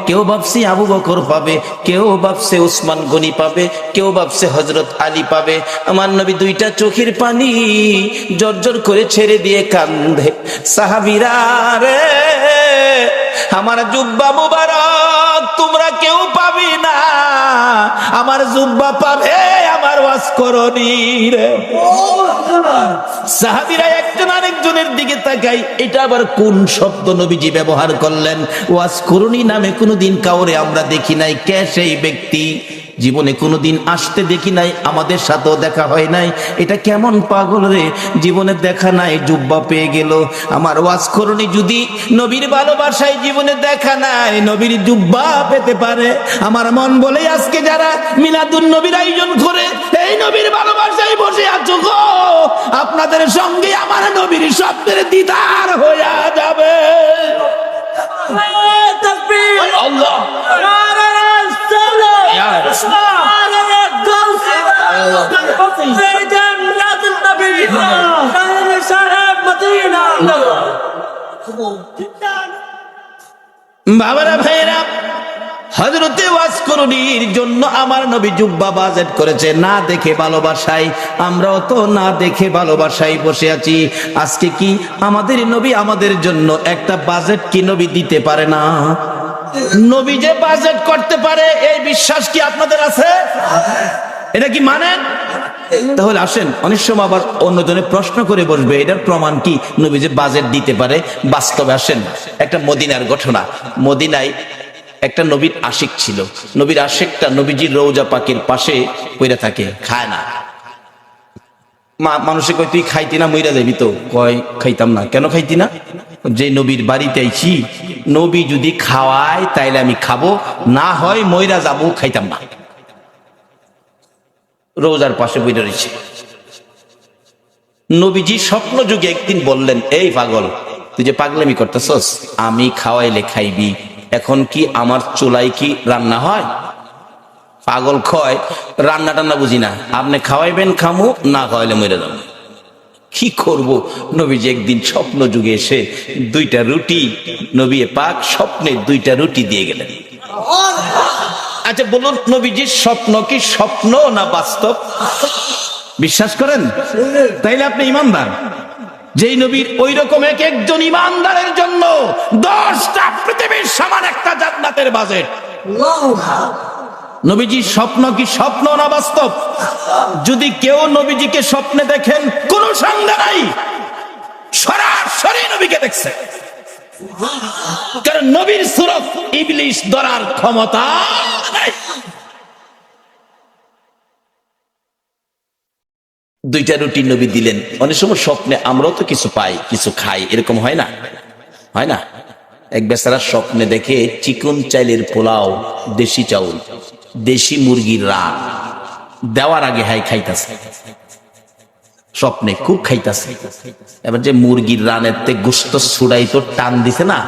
কেউ ভাবছে আবু বকর পাবে, কেউ ভাবছে উসমান গনি পাবে, কেউ ভাবছে হযরত আলী পাবে। আমার নবী দুইটা চোখের পানি জর্জর করে ছেড়ে দিয়ে কান্দে, সাহাবীরা রে আমার জুব্বা মুবারক তোমরা কেউ পাবি না, আমার জুব্বা পাবে আমার ওয়াজ করনি রে। সাহাবীরা একজন আরেকজনের দিকে তাকাই, এটা আবার কোন শব্দ নবীজি ব্যবহার করলেন? ওয়াজ করনি নামে কোনোদিন কাউরে আমরা দেখি নাই। কে সেই ব্যক্তি? জীবনে কোনোদিন আসতে দেখি নাই, আমাদের সাথেও দেখা হয় নাই। এটা কেমন পাগল রে, জীবনে দেখা নাই, জুব্বা পেয়ে গেল। আমার ওয়াজ করনি যদি নবীর ভালোবাসায় জীবনে দেখা নাই, নবীর জুব্বা পেতে পারে। আমার মন বলে আজকে যারা মিলাদুন নবীর আয়োজন করে এই নবীর ভালোবাসায় বসে আছো গো, আপনাদের সঙ্গে আমার নবীর স্বপ্নের দিদার হইয়া যাবে। আল্লাহ বাবারা ভাইরা, হযরতে ওয়াজ করণীর জন্য আমার নবী জুব্বা বাজেট করেছে না দেখে ভালোবাসায়। আমরাও তো না দেখে ভালোবাসায় বসে আছি। আজকে কি আমাদের নবী আমাদের জন্য একটা বাজেট কি নবী দিতে পারে না? নবী যে বাজেট করতে পারে এই বিশ্বাস কি আপনাদের আছে? এটা কি মানেন? তাহলে আসেন, অনেক সময় আবার অন্যজনে প্রশ্ন করে বসবে এটার প্রমাণ কি নবী যে বাজেট দিতে পারে? বাস্তবে আসেন, একটা মদিনার ঘটনা। মদিনায় একটা নবীর আশিক ছিল। নবীর আশিকটা নবীজির রওজা পাকের পাশে পড়ে থাকে, খায় না। মানুষে কয় তুই খাইতি না, মইরা যাবি তো? কয় খাইতাম না। কেন খাইতি না? যে নবীর বাড়িতে আইছি, নবী যদি খাওয়ায় তাইলে আমি খাবো, না হয় মইরা যাবো, খাইতাম না। রোজার পাশে বইটা রয়েছে। নবীজি স্বপ্ন যুগে একদিন বললেন, এই পাগল, তুই যে পাগলামি করতেছস, আমি খাওয়াইলে খাইবি, এখন কি আমার চুলায় কি রান্না হয়? পাগল কয় রান্না টান্না বুঝি না, আপনি খাওয়াইবেন খামু, না খাওয়াইলে মরে যাবো। কি করব? নবীজি একদিন স্বপ্ন যুগে এসে দুইটা রুটি, নবী পাক স্বপ্নে দুইটা রুটি দিয়ে গেলেন। আচ্ছা বলুন, নবীজির স্বপ্ন কি স্বপ্ন না বাস্তব? বিশ্বাস করেন? তাইলে আপনি ইমানদার। যেই নবীর ওই রকম এক একজন ইমানদারের জন্য 10টা পৃথিবীর সমান একটা জান্নাতের বাজেট। নবীজির স্বপ্ন কি স্বপ্ন না বাস্তব? যদি কেউ নবীজিকে স্বপ্নে দেখেন, কোন সন্দেহ নাই সরাসরি নবীকে দেখছে। কারণ নবীর সুরত ইবলিস ধরার ক্ষমতা নাই। দুইটা রুটি নবী দিলেন। অনেক সময় স্বপ্নে আমরাও তো কিছু পাই, কিছু খাই, এরকম হয় না? হয় না? এক বেচারা স্বপ্নে দেখে চিকন চাইলের পোলাও, দেশি চাউল, দেশি মুরগির রান দেওয়ার আগে হাই খাইতাছে, স্বপ্নে খুব খাইতাছে। এবার যে মুরগির রানের তে গোস্ত ছুড়াই তো টান দিছে না,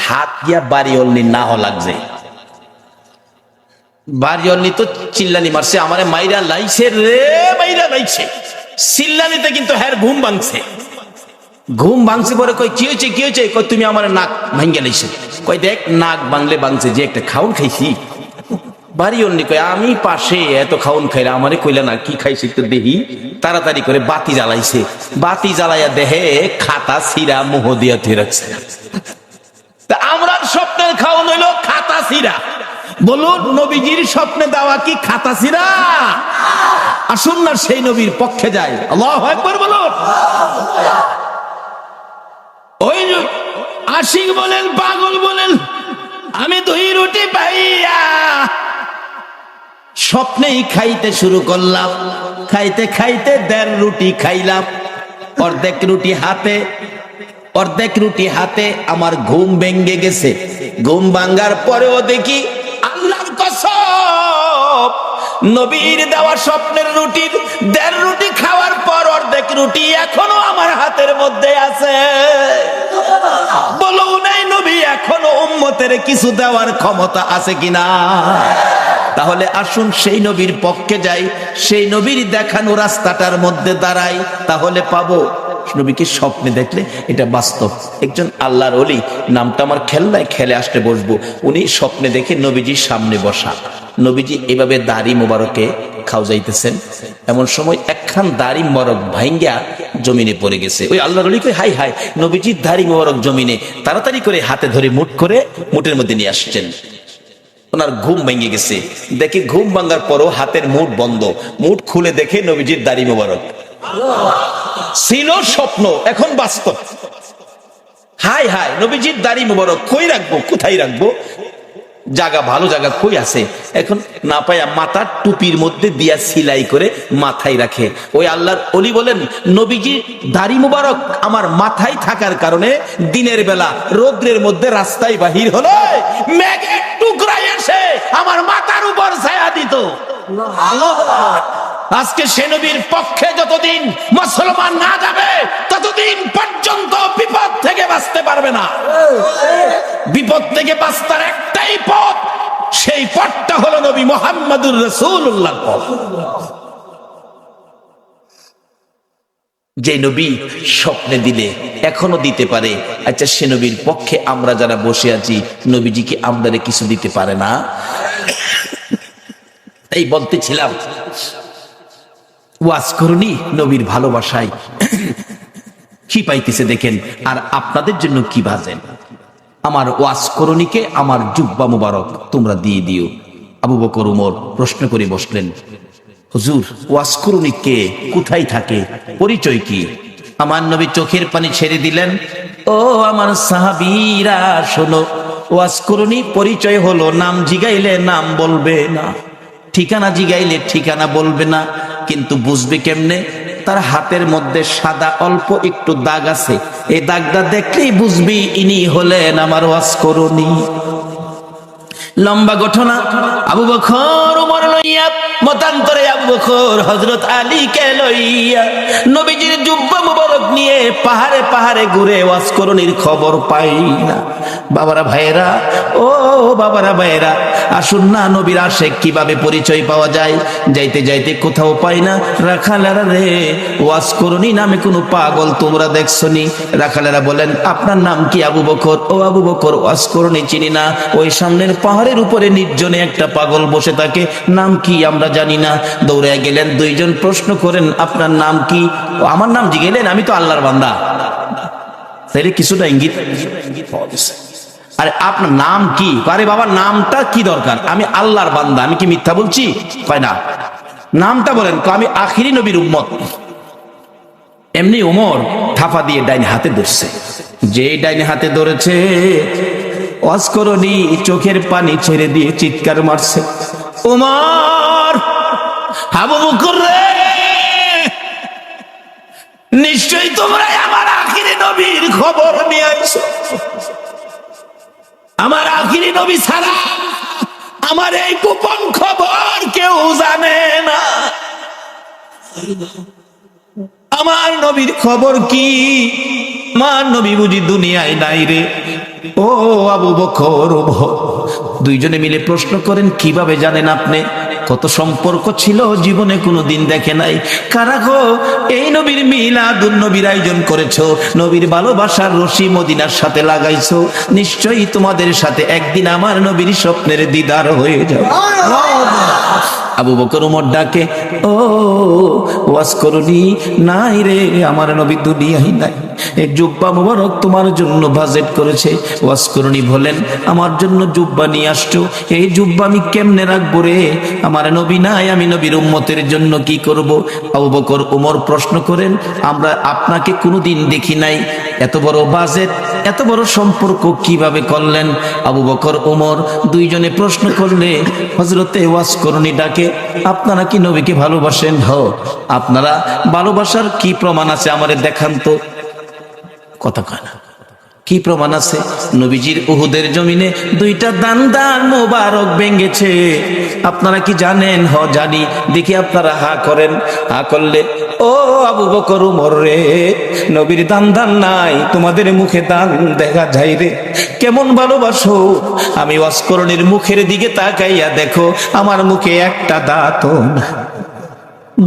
হাত গিয়া বাড়ি অল্লি না হ লাগছে। বাড়ি অল্লি তো চিল্লানি মারছে, আমারে মাইরা লাইছে রে, মাইরা লাইছে। চিল্লানিতে কিন্তু হ্যার ঘুম ভাঙছে। ঘুম ভাঙছে পরে কই কি হয়েছে, কি হয়েছে? কই তুমি আমার নাক ভাঙ্গা লাইছে। কই দেখ নাক ভাঙলে ভাঙছে, যে একটা খাউন খাইছি। বাড়ি অন্যি কয় আমি পাশে এত খাউন খাইলা, আমারে কইলা না কি খাইছি তো দেহি। তাড়াতাড়ি করে বাতি জ্বালাইছে, বাতি জ্বালাইয়া দেহে খাতা ছিঁড়া মোহ দিয়া ধুয়ে রাখছে। তা আমরা স্বপ্নের খাওন হইল খাতা ছিঁড়া। বলুন, নবীজির স্বপ্নে দেওয়া কি খাতা ছিঁড়া? আসুন না সেই নবীর পক্ষে যায়। আল্লাহু আকবার বলুন। ওই আশিক বলেন, পাগল বলেন, আমি 2 রুটি পাইয়া স্বপ্নেই খাইতে শুরু করলাম। খাইতে খাইতে 1.5 রুটি খাইলাম। অর্ধেক রুটি হাতে আমার ঘুম ভেঙে গেছে। ঘুম ভাঙ্গার পরেও দেখি আল্লাহর কসম, নবীর দেওয়া স্বপ্নের রুটির 1.5 রুটি খাওয়ার পর অর্ধেক রুটি এখনো আমার হাতের মধ্যে আছে। বলুন, এই নবী এখনো উম্মতের কিছু দেওয়ার ক্ষমতা আছে কিনা? তাহলে আসুন সেই নবীর পক্ষে যাই, সেই নবীর দেখানো রাস্তাটার মধ্যে দাঁড়াই, তাহলে পাবো নবীকে স্বপ্নে দেখলে এটা বাস্তব। একজন আল্লাহর ওলি, নামটা আমার খেলনায় খেলে আসতে বসবো, উনি স্বপ্নে দেখে নবীজির সামনে বসা, নবীজি এভাবে দাড়ি মোবারকে খাও যাইতেছেন, এমন সময় একখান দাড়ি মোবারক ভাঙ্গা জমিনে পড়ে গেছে। ওই আল্লাহর ওলি কই হাই হাই, নবীজির দাড়ি মোবারক জমিনে, তাড়াতাড়ি করে হাতে ধরে মুঠ করে মুঠের মধ্যে নিয়ে আসছেন। ওনার ঘুম ভেঙে গেছে, দেখে ঘুম ভাঙার পরও হাতের মুঠ বন্ধ, মুঠ খুলে দেখে নবীজির দাড়ি মোবারক। ছিল স্বপ্ন, এখন বাস্তব। হাই হাই, নবীজির দাড়ি মোবারক কই রাখবো, কোথায় রাখবো, জায়গা ভালো জায়গা কই আছে, এখন না পাইয়া মাথার টুপির মধ্যে দিয়া সিলাই করে মাথায় রাখে। ওই আল্লাহর ওলি বলেন, নবীজি দাড়ি মুবারক আমার মাথায় থাকার কারণে দিনের বেলা রৌদ্রের মধ্যে রাস্তায় বাহির হলে মেঘের টুকরায় এসে আমার মাথার উপর ছায়া দিত। আজকে সে নবীর পক্ষে যতদিন মুসলমান না যাবে ততদিন পর্যন্ত বিপদ থেকে বাঁচতে পারবে না। বিপদ থেকে বাঁচার একটাই পথ, সেই পথটা হলো নবী মুহাম্মদুর রাসূলুল্লাহ। যে নবী স্বপ্নে দিলে এখনো দিতে পারে, আচ্ছা সে নবীর পক্ষে আমরা যারা বসে আছি, নবীজি কি আমাদের কিছু দিতে পারে না? এই বলতেছিলাম, ওয়াজ করুনি নবীর ভালোবাসায় কি পাইতেছে দেখেন, আর আপনাদের জন্য কি ভাজেন। আমার ওয়াজ করুনিকে আমার জুব্বা মুবারক তোমরা দিয়ে দিও। আবু বকর উমর প্রশ্ন করে বসলেন, হুজুর ওয়াজ করুনি কে, কোথায় থাকে, পরিচয় কি? আমার নবী চোখের পানি ছেড়ে দিলেন, ও আমার সাহাবীরা শোনো, ওয়াজ করুনি পরিচয় হলো নাম জিগাইলে নাম বলবে না, ঠিকানা জিগাইলে ঠিকানা বলবে না, কিন্তু বুঝবে কেমনে? তার হাতের মধ্যে সাদা অল্প একটু দাগ আছে, এই দাগটা দেখলেই বুঝবি ইনি হলেন আমার ওয়াজ করুনি। লম্বা ঘটনা। আবু বকর ওমর লইয়া, মতান্তরে আবু বকর হযরত আলীকে লইয়া নবীজির জুব্বা মুবারক নিয়ে পাহাড়ে পাহাড়ে ঘুরে ওয়াজ করুনির খবর পাই না। বাবারা ভাইয়েরা, ও বাবারা ভাইয়েরা, আসুন না নবীর আশিক কিভাবে পরিচয় পাওয়া যায়। যাইতে যাইতে কোথাও পাই না, রাখালেরা রে, ওয়াজ করুনি নামে কোনো পাগল তোমরা দেখছনি? রাখালেরা বলেন, আপনার নাম কি? আবু বকর। ও আবু বকর, ওয়াজ করুনি চিনি না, ওই সামনের পাহাড়ের উপরে নির্জনে একটা পাগল বসে থাকে, নাম কি আমরা জানি না। দৌড়ে গেলেন, দুইজন প্রশ্ন করেন, আপনার নাম কি? আমার নাম জিগেলেন, আমি তো আল্লাহর বান্দা। তাইলে কিছুটা ইঙ্গিত। আরে আপনার নাম কি? আরে বাবা নামটা কি দরকার, আমি আল্লাহর বান্দা, আমি কি মিথ্যা বলছি? কয় না, নামটা বলেন। আমি আখিরি নবীর উম্মত। এমনি ওমর থাপা দিয়ে ডাইনে হাতে ধরছে, যে ডাইনে হাতে ধরেছে ওয়াজ করুনি চোখের পানি ছেড়ে দিয়ে চিৎকার মারছে, ওমর, আবু বকর রে, নিশ্চয়ই তোমরা আমার আখিরি নবীর খবর নিয়ে আইছো। আমার আখিরি নবী ছাড়া আমার এই গোপন খবর কেউ জানে না। আমার নবীর খবর কি? আমার নবী বুঝি দুনিয়ায় নাই রে? ও আবু বকর, দুইজনে মিলে প্রশ্ন করেন, কিভাবে জানেন আপনি? কত সম্পর্ক ছিল, জীবনে কোনোদিন দেখে নাই। কারা গো? এই নবীর মিলাদুন নবীর আয়োজন করেছো, নবীর ভালোবাসার রশি মদিনার সাথে লাগাইছো, নিশ্চয়ই তোমাদের সাথে একদিন আমার নবীর স্বপ্নের দিদার হয়ে যাবে। আবু বকর ওমর ডাকে, ও ওয়াজ করুনি নাই রে, আমার নবী দুনিয়ায় নাই। এই জুব্বা মুবারক তোমার জন্য বাজেট করেছে। ওয়াজ করুনি বলেন, আমার জন্য জুব্বা নিয়ে আসছো, এই জুব্বা আমি কেমনে রাখবো রে? আমার নবী নাই, আমি নবীর উম্মতের জন্য কি করব? আবু বকর ওমর প্রশ্ন করেন, আমরা আপনাকে কোনোদিন দেখি নাই, এত বড় বাজেট, এত বড় সম্পর্ক কিভাবে করলেন? আবু বকর ওমর দুইজনে প্রশ্ন করলে হযরতে ওয়াজ করুনি ডাকে, আপনারা কি নবীকে ভালোবাসেন? হ। আপনারা ভালোবাসার কি প্রমাণ আছে আমারে দেখান তো। কথা কয় না, কি প্রমাণ আছে? নবীজির উহুদের জমিনে দুইটা দান মোবারক ভেঙেছে, আপনারা কি জানেন? হ জানি। দেখি আপনারা হা করেন। হা করলে, ও আবু বকর ওমর রে, নবীর দান নাই, তোমাদের মুখে দান দেখা যায় রে। কেমন ভালোবাসো? আমি ওয়াজ করুনির মুখের দিকে তাকাইয়া দেখো, আমার মুখে একটা দাঁতও না।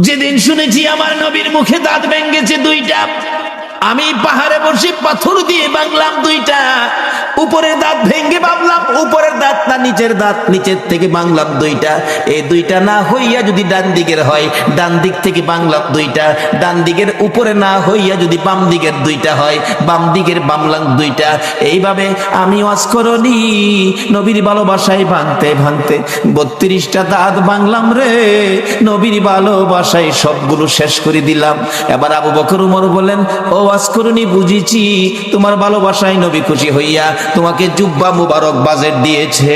যেদিন শুনেছি আমার নবীর মুখে দাঁত ভেঙেছে দুইটা, আমি পাহাড়ে বসে পাথর দিয়ে বাংলাম দুইটা, উপরের দাঁত ভেঙ্গে ভাবলাম উপরের দাঁত না নিচের দাঁত, নিচের থেকে বাংলাম দুইটা। এই দুইটা না হইয়া যদি ডান দিকের হয়, ডান দিক থেকে বাংলাম দুইটা। ডান দিকের উপরে না হইয়া যদি বাম দিকের দুইটা হয়, বাম দিকের বামলাম দুইটা। এইভাবে আমি ওয়াজ করনি নবীর ভালোবাসায় ভাঙতে ভাঙতে 32টা দাঁত বাংলাম রে, নবীর ভালোবাসায় সবগুলো শেষ করে দিলাম। এবার আবু বকর উমর বলেন, ও ওয়াজ করনি বুঝেছি, তোমার ভালোবাসায় নবী খুশি হইয়া তোমাকে জুব্বা মুবারক বাজেট দিয়েছে।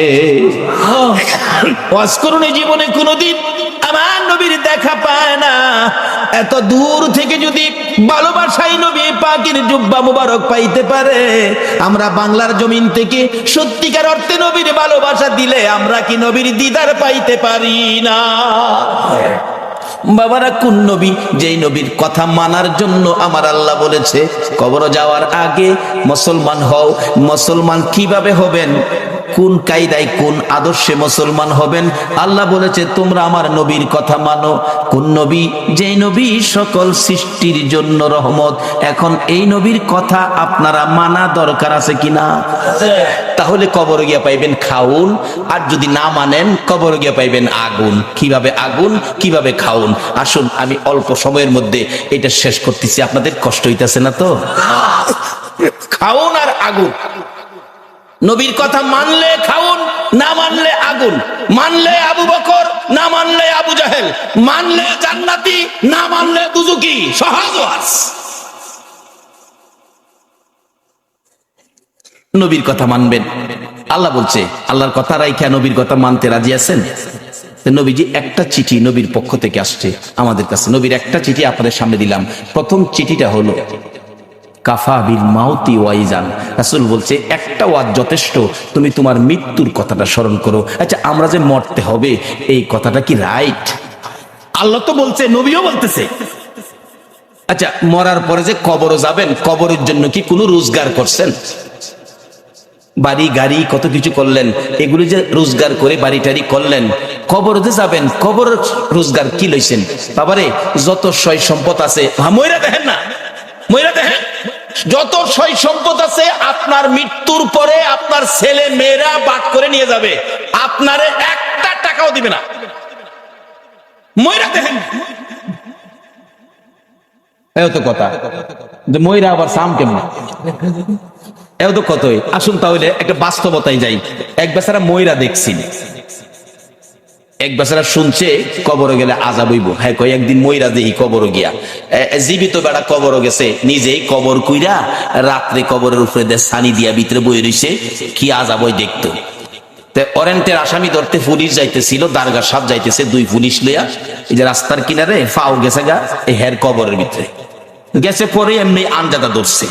ওয়াজ করনি জীবনে কোনোদিন আমার নবীর দেখা পায় না, এত দূর থেকে যদি ভালোবাসায় নবী পাকের জুব্বা মুবারক পাইতে পারে, আমরা বাংলার জমিন থেকে সত্যিকার অর্থে নবীর ভালোবাসা দিলে আমরা কি নবীর দিদার পাইতে পারি না? বাবারা, কোন নবী? যেই নবীর কথা মানার জন্য আমার আল্লাহ বলেছে কবর যাওয়ার আগে মুসলমান হও। মুসলমান কিভাবে হবেন, কোন কায়দায় কোন আদর্শে মুসলমান হবেন? আল্লাহ বলেছে তোমরা আমার নবীর কথা মানো। কোন নবী? যেই নবী সকল সৃষ্টির জন্য রহমত। এখন এই নবীর কথা আপনারা মানা দরকার আছে কিনা? তাহলে কবর গিয়া পাইবেন খাউন, আর যদি না মানেন কবর গিয়া পাইবেন আগুন। কিভাবে আগুন, কিভাবে খাউন? আসুন আমি অল্প সময়ের মধ্যে এটা শেষ করতেছি, আপনাদের কষ্ট হইতেছে না তো? খাউন আর আগুন। নবীর কথা মানলে খাউন, না মানলে আগুন। মানলে আবু বকর, না মানলে আবু জাহেল। মানলে জান্নাতি, না মানলে দুজকি। সহজ ওয়াজ। নবীর কথা মানবেন। আল্লাহ বলছে, আল্লাহর কথা রাইখা নবীর কথা মানতে রাজি আছেন? নবীজি একটা চিঠি নবীর পক্ষ থেকে আসছে আমাদের কাছে। নবীর একটা চিঠি আপনাদের সামনে দিলাম। প্রথম চিঠিটা হলো কাফা বিল মাউতি ওয়াইজান। রাসূল বলছে একটা ওয়াজ যথেষ্ট, তুমি তোমার মৃত্যুর কথাটা স্মরণ করো। আচ্ছা, আমরা যে মরতে হবে এই কথাটা কি রাইট? আল্লাহ তো বলছে, নবীও বলতেছে। আচ্ছা, মরার পরে যে কবর যাবেন, কবরের জন্য কি কোনো রোজগার করছেন? বাড়ি গাড়ি কত কিছু করলেন, এগুলি যে রোজগার করে বাড়ি টাড়ি করলেন, কবরতে যাবেন, কবর রোজগার কি লইছেন? বাবারে, যত সয় সম্পদ আছে, ময়রা দেখেন না, ময়রা দেখেন, যত সয় সম্পদ আছে আপনার মৃত্যুর পরে আপনার ছেলে মেয়েরা বাট করে নিয়ে যাবে, আপনারে একটা টাকাও দিবে না। ময়রা দেখেন, এও তো কথা যে ময়রা আবার সাম কেমন, এও তো কতই। আসুন তাহলে একটা বাস্তবতায় যাই। এক বেচারা ময়রা দেখছি, এক বেচারা শুনছে কবর গেলে আযাব হইব। হ্যাঁ, কই একদিন ময়রা দেই কবর গিয়া, জীবিত বেড়া কবর গেছে, নিজেই কবর কইরা রাত্রে কবরের উপরে সানি দিয়া ভিতরে বই রইছে, কি আযাব হই দেখতো। ওয়ারেন্টের আসামি ধরতে পুলিশ যাইতেছিল, দারগা সাহেব যাইতেছে, দুই পুলিশ লইয়া এই যে রাস্তার কিনারে ফাও গেছে গা এই হের কবরের ভিতরে গেছে। পরে এমনি আঞ্জাদা ধরছে,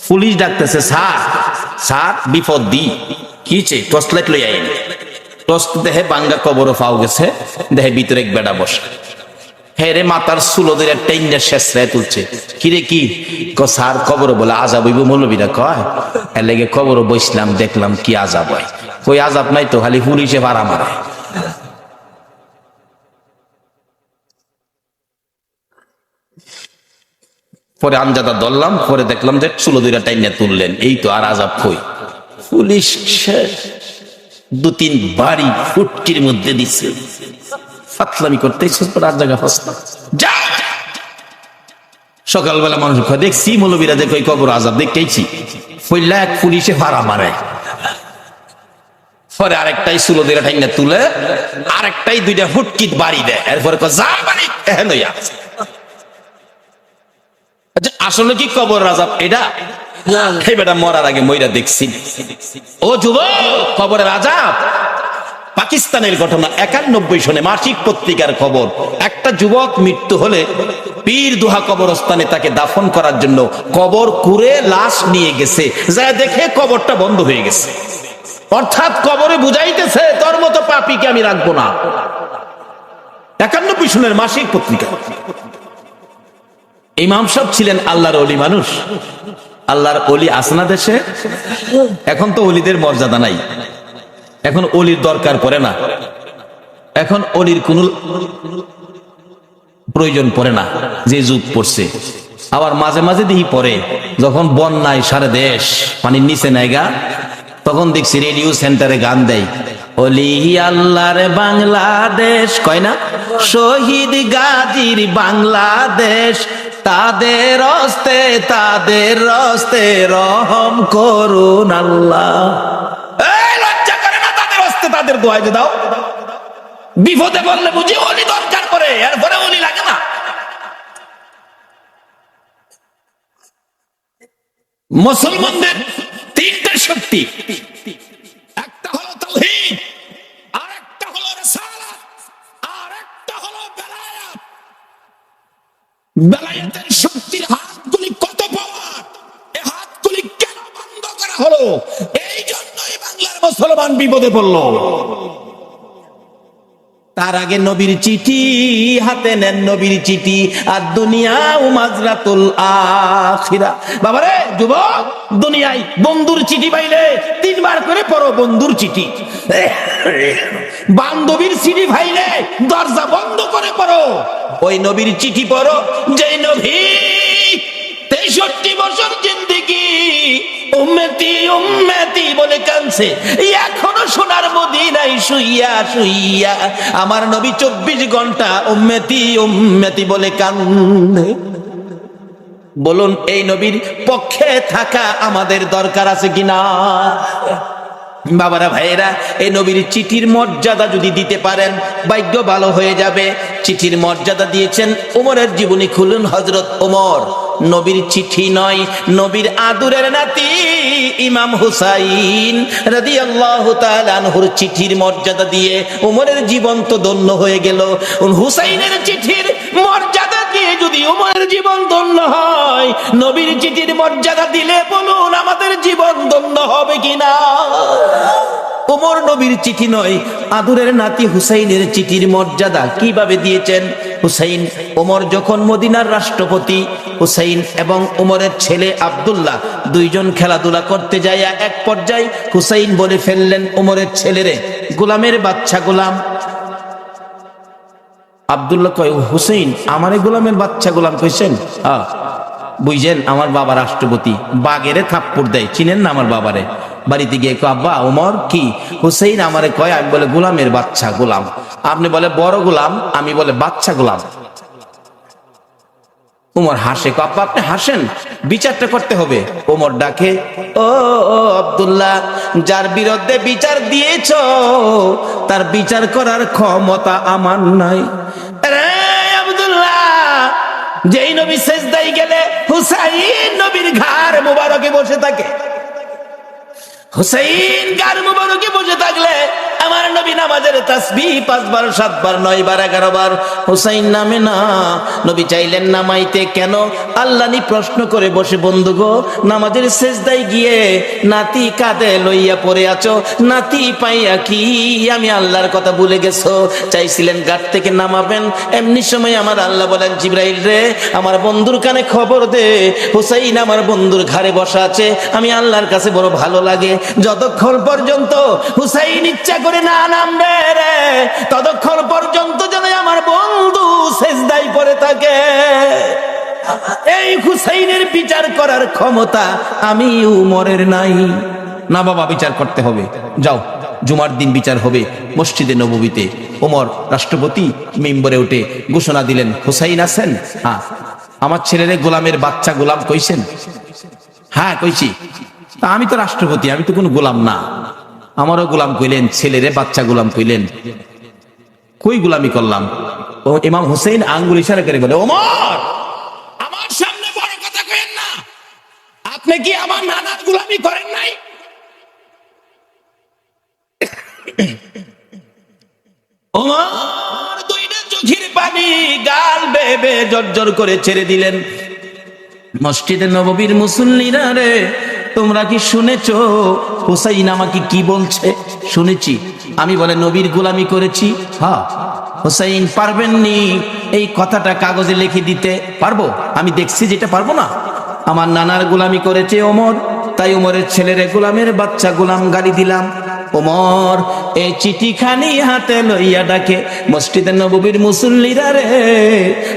পুলিশ ডাকতেছে, স্যার স্যার বিপদ দি কিছে, টর্চ লাইট লই আইন। টর্চ দেহে বাঙ্গা কবর ফাও গেছে, দেহে ভিতরে এক বেড়া বসে। হেরে মাথার চুলোদের টেইনা শেষ রায় তুলছে। কিরে কি? স্যার কবর বলে আযাব হইব। মৌলবীরা কয় এর লেগে কবর বসলাম, দেখলাম কি আযাব হয়। কই আযাব নাই তো, খালি পুলিশে ভাড়া মারে। পরে আঞ্জাদা ধরলাম, পরে দেখলাম যে চুলো দুইটা টাইনা তুললেন, এই তো আর আযাব কই। পুলিশ দু তিন বাড়ি ফুটকির মধ্যে দিচ্ছে, ফাতলামি করতে আর জায়গা ফসলা। সকালবেলা মানুষ দেখছি মৌলবীরা যে কই কবর আযাব দেখতেছি, পইলা এক পুলিশে ভাড়া মারে। পরে আরেকটাই চুলো দুইটা টাইনা তুলে, আরেকটাই দুইটা ফুটকিত বাড়ি দেয়। এরপরে যা বাড়ি এহেন হইয়া। আসলে কি কবর আযাব এটা? এই বেটা মরার আগে মইরা দেখছি। ও যুবক, কবরের আযাব পাকিস্তানের ঘটনা। 91 সনে মাসিক পত্রিকার খবর। একটা যুবক মৃত্যু হলে পীর দুহা কবরস্থানে তাকে দাফন করার জন্য কবর কুড়ে লাশ নিয়ে গেছে, যা দেখে কবরটা বন্ধ হয়ে গেছে। অর্থাৎ কবরে বুঝাইতেছে তোর মতো পাপীকে আমি রাখবো না। 91 সনের মাসিক পত্রিকা। ইমাম সাহেব ছিলেন আল্লাহর ওলি মানুষ। আল্লাহর ওলি আসনা দেশে? এখন তো ওলিদের মর্যাদা নাই, এখন ওলির দরকার পড়ে না, এখন ওলির কোন প্রয়োজন পড়ে না, যে যুগ পড়ছে। আবার মাঝে মাঝে দিই পরে যখন বন্যায় সারা দেশ পানির নিচে নেগা, তখন দেখছি রেডিও সেন্টারে গান দেয়, ওলি আল্লাহর বাংলাদেশ, কয় না, শহীদ গাজীর বাংলাদেশ, তাদের হস্তে রহম করুন আল্লাহ। এই লজ্জা করে না তাদের হস্তে তাদের দোয়াই দাও? বিপদে বললে বুঝি ওলি দরকার করে, এরপরে ওলি লাগে না? মুসলমানদের তিনটা শক্তি, একটা হলো তাওহীদ, আরেকটা হলো রিসালাত, আরেকটা হলো বেলায়াত। বেলায়াতের শক্তির হাতগুলি কত পাওয়ার, এই হাতগুলি কেন বন্ধ করা হলো? এই জন্যই বাংলার মুসলমান বিপদে পড়লো। তার আগে নবীর চিঠি হাতে নেন, নবীর চিঠি, আর দুনিয়া ও মাজরাতুল আখিরা। বাবারে যুবক, দুনিয়ায় বন্ধুর চিঠি পাইলে 3 বার করে পড়ো বন্ধুর চিঠি, বান্ধবীর চিঠি পাইলে দরজা বন্ধ করে পড়ো ওই নবীর চিঠি পড়ো, যেই নবী 63 বছর জিন্দেগি উম্মতি উম্মতি বলে কাঁদছে, এখনো সোনার মদিনায় শুইয়া শুইয়া আমার নবী 24 ঘন্টা উম্মতি উম্মতি বলে কান্দে। বলুন এই নবীর পক্ষে থাকা আমাদের দরকার আছে কিনা? বাবারা ভাইয়েরা, এই নবীর চিঠির মর্যাদা যদি দিতে পারেন ভাগ্য ভালো হয়ে যাবে। চিঠির মর্যাদা দিয়েছেন ওমরের জীবনী খুলুন, হযরত ওমর নবীর চিঠি নয়, নবীর আদুরের নাতি ইমাম হুসাইন রাদিয়াল্লাহু তাআলা আনহুর চিঠির মর্যাদা দিয়ে ওমরের জীবন তো ধন্য হয়ে গেল। হুসাইনের চিঠির মর্যাদা দিয়ে যদি ওমরের জীবন ধন্য হয়, নবীর চিঠির মর্যাদা দিলে বলুন আমাদের জীবন ধন্য হবে কিনা? ওমর নবীর চিঠি নয়, আদুরের নাতি হুসাইনের চিঠির মর্যাদা কিভাবে দিয়েছেন? হুসাইন, ওমর যখন মদিনার রাষ্ট্রপতি, হুসাইন এবং ওমরের ছেলে আব্দুল্লাহ দুইজন খেলাধুলা করতে যায়, এক পর্যায়ে হুসাইন বলে ফেললেন ওমরের ছেলেরে, গোলামের বাচ্চা গোলাম। আব্দুল্লাহ কয়, হুসাইন আমারে গোলামের বাচ্চা গোলাম কইছেন? বুঝছেন আমার বাবা রাষ্ট্রপতি, বাগেরে থাপ্পড় দেয়, চিনেন না আমার বাবারে? বাড়িতে গিয়ে কয়, আব্বা ওমর কি? হুসাইন আমারে কয়, আমি বলে গোলামের বাচ্চা গোলাম, আপনি বলে বড় গোলাম, আমি বলে বাচ্চা গোলাম। ওমর হাসে, কয় আব্বা আপনি হাসেন, বিচারটা করতে হবে। ওমর ডাকে, ও আব্দুল্লাহ, যার বিরুদ্ধে বিচার দিয়েছ তার বিচার করার ক্ষমতা আমার নাই। যেই নবী সেজদায় গেলে হুসাইন নবীর ঘাড় মুবারকে বসে থাকে, হুসাইন ঘাড় মুবারকে বসে থাকলে আমার নবী নামাজের তাসবিহ 5 বার 7 বার 9 বার 11 বার, হুসাইন নামে না। নবী চাইলেন নামাইতে, কেন? আল্লাহনি প্রশ্ন করে বসে, বন্ধু গো, নামাজের সেজদায় গিয়ে নাতি কাঁধে লইয়া পড়ে আছো, নাতি পাইয়া কি আমি আল্লাহর কথা ভুলে গেছো? চাইছিলেন ঘাট থেকে নামাবেন, এমনি সময় আমার আল্লাহ বলেন, জিবরাইল রে আমার বন্ধুর কানে খবর দে, হুসাইন আমার বন্ধুর ঘাড়ে বসা আছে, আমি আল্লাহর কাছে বড় ভালো লাগে, যতক্ষণ পর্যন্ত হুসাইন ইচ্ছা করে না নামবে রে, ততক্ষণ পর্যন্ত যেন আমার বন্ধু সেজদায় পড়ে থাকে। এই হুসাইনের বিচার করার ক্ষমতা আমি উমরের নাই। না বাবা, বিচার করতে হবে, যাও জুমার দিন বিচার হবে মসজিদে নববীতে। ওমর রাষ্ট্রপতি মিম্বরে উঠে ঘোষণা দিলেন, হুসাইন আছেন? হ্যাঁ। আমার ছেলেরে গোলামের বাচ্চা গোলাম কইছেন? হ্যাঁ কইছি। তা আমি তো রাষ্ট্রপতি, আমি তো কোনো গোলাম না, আমারও গোলাম কইলেন, ছেলেরে বাচ্চা গোলাম কইলেন, কই গোলামি করলাম? ও ইমাম হুসাইন আঙ্গুল ইশারা করে বলে, ওমর আমার সামনে বড় কথা কইেন না, আপনি কি আমার নানার গোলামি করেন নাই? ওমর দুইটা চোখের পানি গাল বেবে জর্জর করে ছেড়ে দিলেন। মসজিদে নববীর মুসল্লিরা রে, তোমরা কি শুনেছো হুসাইন আমাকে কি বলছে? শুনেছি। আমি বলে নবীর গোলামি করেছি? হ্যাঁ। হুসাইন পারবেননি এই কথাটা কাগজে লিখে দিতে? পারবো। আমি দেখছি যেটা পারবো না। আমার নানার গোলামি করেছে ওমর, তাই ওমরের ছেলেরে গোলামের বাচ্চা গোলাম গালি দিলাম। ওমর এই চিঠিখানি হাতে লইয়া ডাকে, মসজিদে নববীর মুসল্লিরা রে,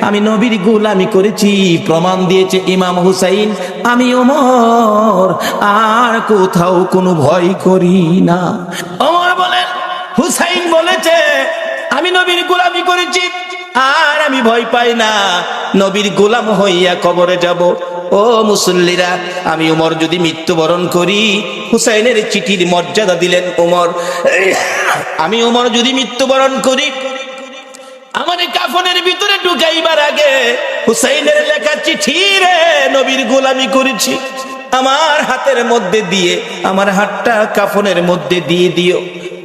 আমি নবীর গোলামি করেছি, প্রমাণ দিয়েছে ইমাম হুসাইন, আমি ওমর আর কোথাও কোনো ভয় করি না। ওমর বলেন, হুসাইন বলেছে আমি নবীর গোলামি করেছি আর আমি ভয় পাই না, নবীর গোলাম হইয়া কবরে যাব। ও মুসল্লিরা, আমি ওমর যদি মৃত্যুবরণ করি, হুসাইনের চিঠির মর্যাদা দিলেন ওমর, আমি ওমর যদি মৃত্যুবরণ করি, আমার কাফনের ভিতরে ঢুকাইবার আগে হুসাইনের লেখা চিঠি রে, নবীর গোলামি করেছি, আমার হাতের মধ্যে দিয়ে, আমার হাতটা কাফনের মধ্যে দিয়ে দিও।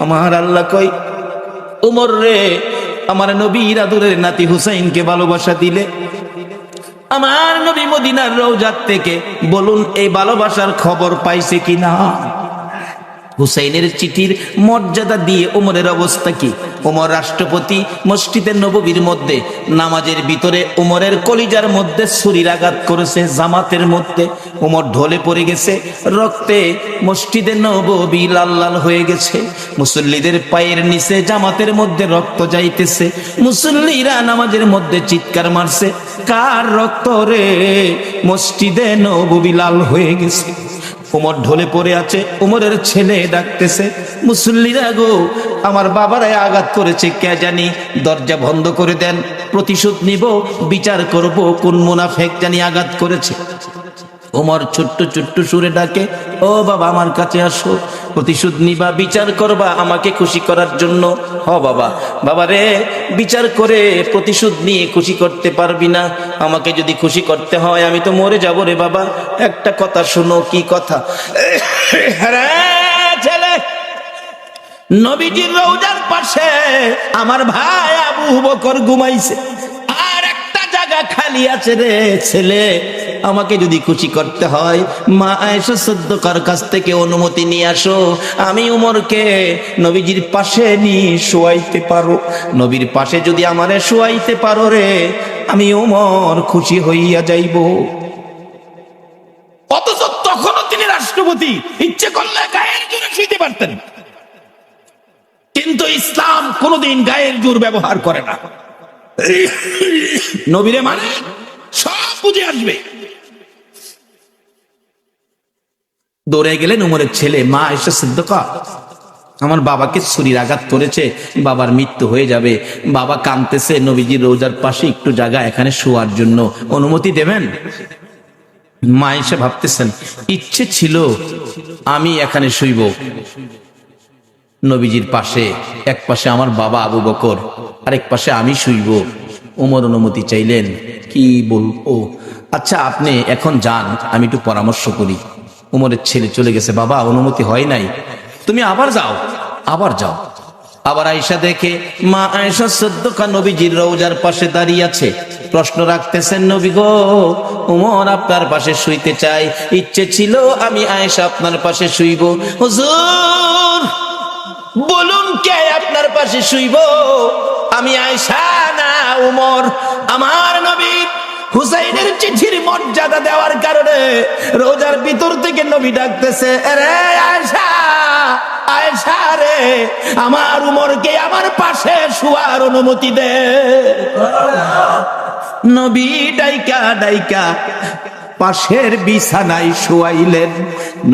আমার আল্লাহ কই, ওমর রে, আমার নবীর আদরের নাতি হুসাইনকে ভালোবাসা দিলে, আমার নবী মদিনার রওজাত থেকে বলুন এই ভালোবাসার খবর পাইছে কিনা? হুসাইনের চিঠির মর্যাদা দিয়ে ওমরের অবস্থা কি? ওমর রাষ্ট্রপতি, মসজিদের নববীর মধ্যে নামাজের ভিতরে ওমরের কলিজার মধ্যে ছুরির আঘাত করেছে, জামাতের মধ্যে ওমর ঢলে পড়ে গেছে, রক্তে মসজিদের নববী লাল লাল হয়ে গেছে, মুসল্লিদের পায়ের নিচে জামাতের মধ্যে রক্ত যাইতেছে, মুসল্লিরা নামাজের মধ্যে চিৎকার মারছে, কার রক্ত রে? মসজিদে নববী লাল হয়ে গেছে, ওমর ঢলে পড়ে আছে, ওমরের ছেলে ডাকতেছে, মুসল্লিরা গো, আমার বাবারাই আঘাত করেছে, কে জানি, দরজা বন্ধ করে দেন, প্রতিশোধ নিব, বিচার করব কোন মুনাফেক জানি আঘাত করেছে। ওমর ছোট্ট ছোট্ট সুরে ডাকে, ও বাবা আমার কাছে আসো, প্রতিশোধ নিবা, বিচার করবা আমাকে খুশি করার জন্য। হ বাবা, বাবা রে, বিচার করে প্রতিশোধ নিয়ে খুশি করতে পারবি না, আমাকে যদি খুশি করতে হয় আমি তো মরে যাব রে বাবা। একটা কথা শোনো। কি কথা? ছেলে, নবীজির রওজার পাশে আমার ভাই আবু বকর ঘুমাইছে, আর একটা জায়গা খালি আছে রে ছেলে, আমাকে যদি খুশি করতে হয় মা আয়েশা সিদ্দিকার কাছ থেকে অনুমতি নিয়ে আসো, আমি উমরকে নবীজির পাশে নিয়ে শোয়াইতে পারো, নবীর পাশে যদি আমারে শোয়াইতে পারো রে, আমি উমর খুশি হইয়া যাইব। অথচ তখনও তিনি রাষ্ট্রপতি, ইচ্ছে করলে গায়ের জোরে শুইতে পারতেন, কিন্তু ইসলাম কোনদিন গায়ের জোর ব্যবহার করে না। নবীরে মানে সব বুঝে আসবে। দৌড়ে গেলেন উমরের ছেলে, মা আয়েশা সিদ্দিকা, আমার বাবাকে ছুরির আঘাত করেছে, বাবার মৃত্যু হয়ে যাবে, বাবা কাঁদতেছে, নবীজির রওজার পাশে একটু জায়গা এখানে শোয়ার জন্য অনুমতি দেবেন? মা আয়েশা ভাবতেছেন, ইচ্ছে ছিল আমি এখানে শুইব নবীজির পাশে, এক পাশে আমার বাবা আবু বকর, আরেক পাশে আমি শুইব। ওমর অনুমতি চাইলেন, কি বলবো, আচ্ছা আপনি এখন যান, আমি একটু পরামর্শ করি। উমরের ছেলে চলে গেছে, বাবা অনুমতি হয় নাই, তুমি আবার যাও, আবার যাও। আবার আয়েশা দেখে মা আয়েশা সিদ্দিকা নবীজির রওজার পাশে দাঁড়িয়ে আছে, প্রশ্ন রাখতেছেন, নবী গো, উমর আপনার পাশে শুইতে চাই, ইচ্ছে ছিল আমি আয়েশা আপনার পাশে শুইব। হুজুর বলুন কে আপনার পাশে শুইব? আমি আয়েশা না উমর? আমার নবী হুসাইনের চিঠির মর্যাদা দেওয়ার কারণে রোজার ভিতর থেকে নবী ডাকতেছে, রে আয়েশা, আয়েশা রে, আমার উমরকে আমার পাশে শোয়ার অনুমতি দে। নবী ডাইকা ডাইকা পাশের বিছানায় শোয়াইলেন।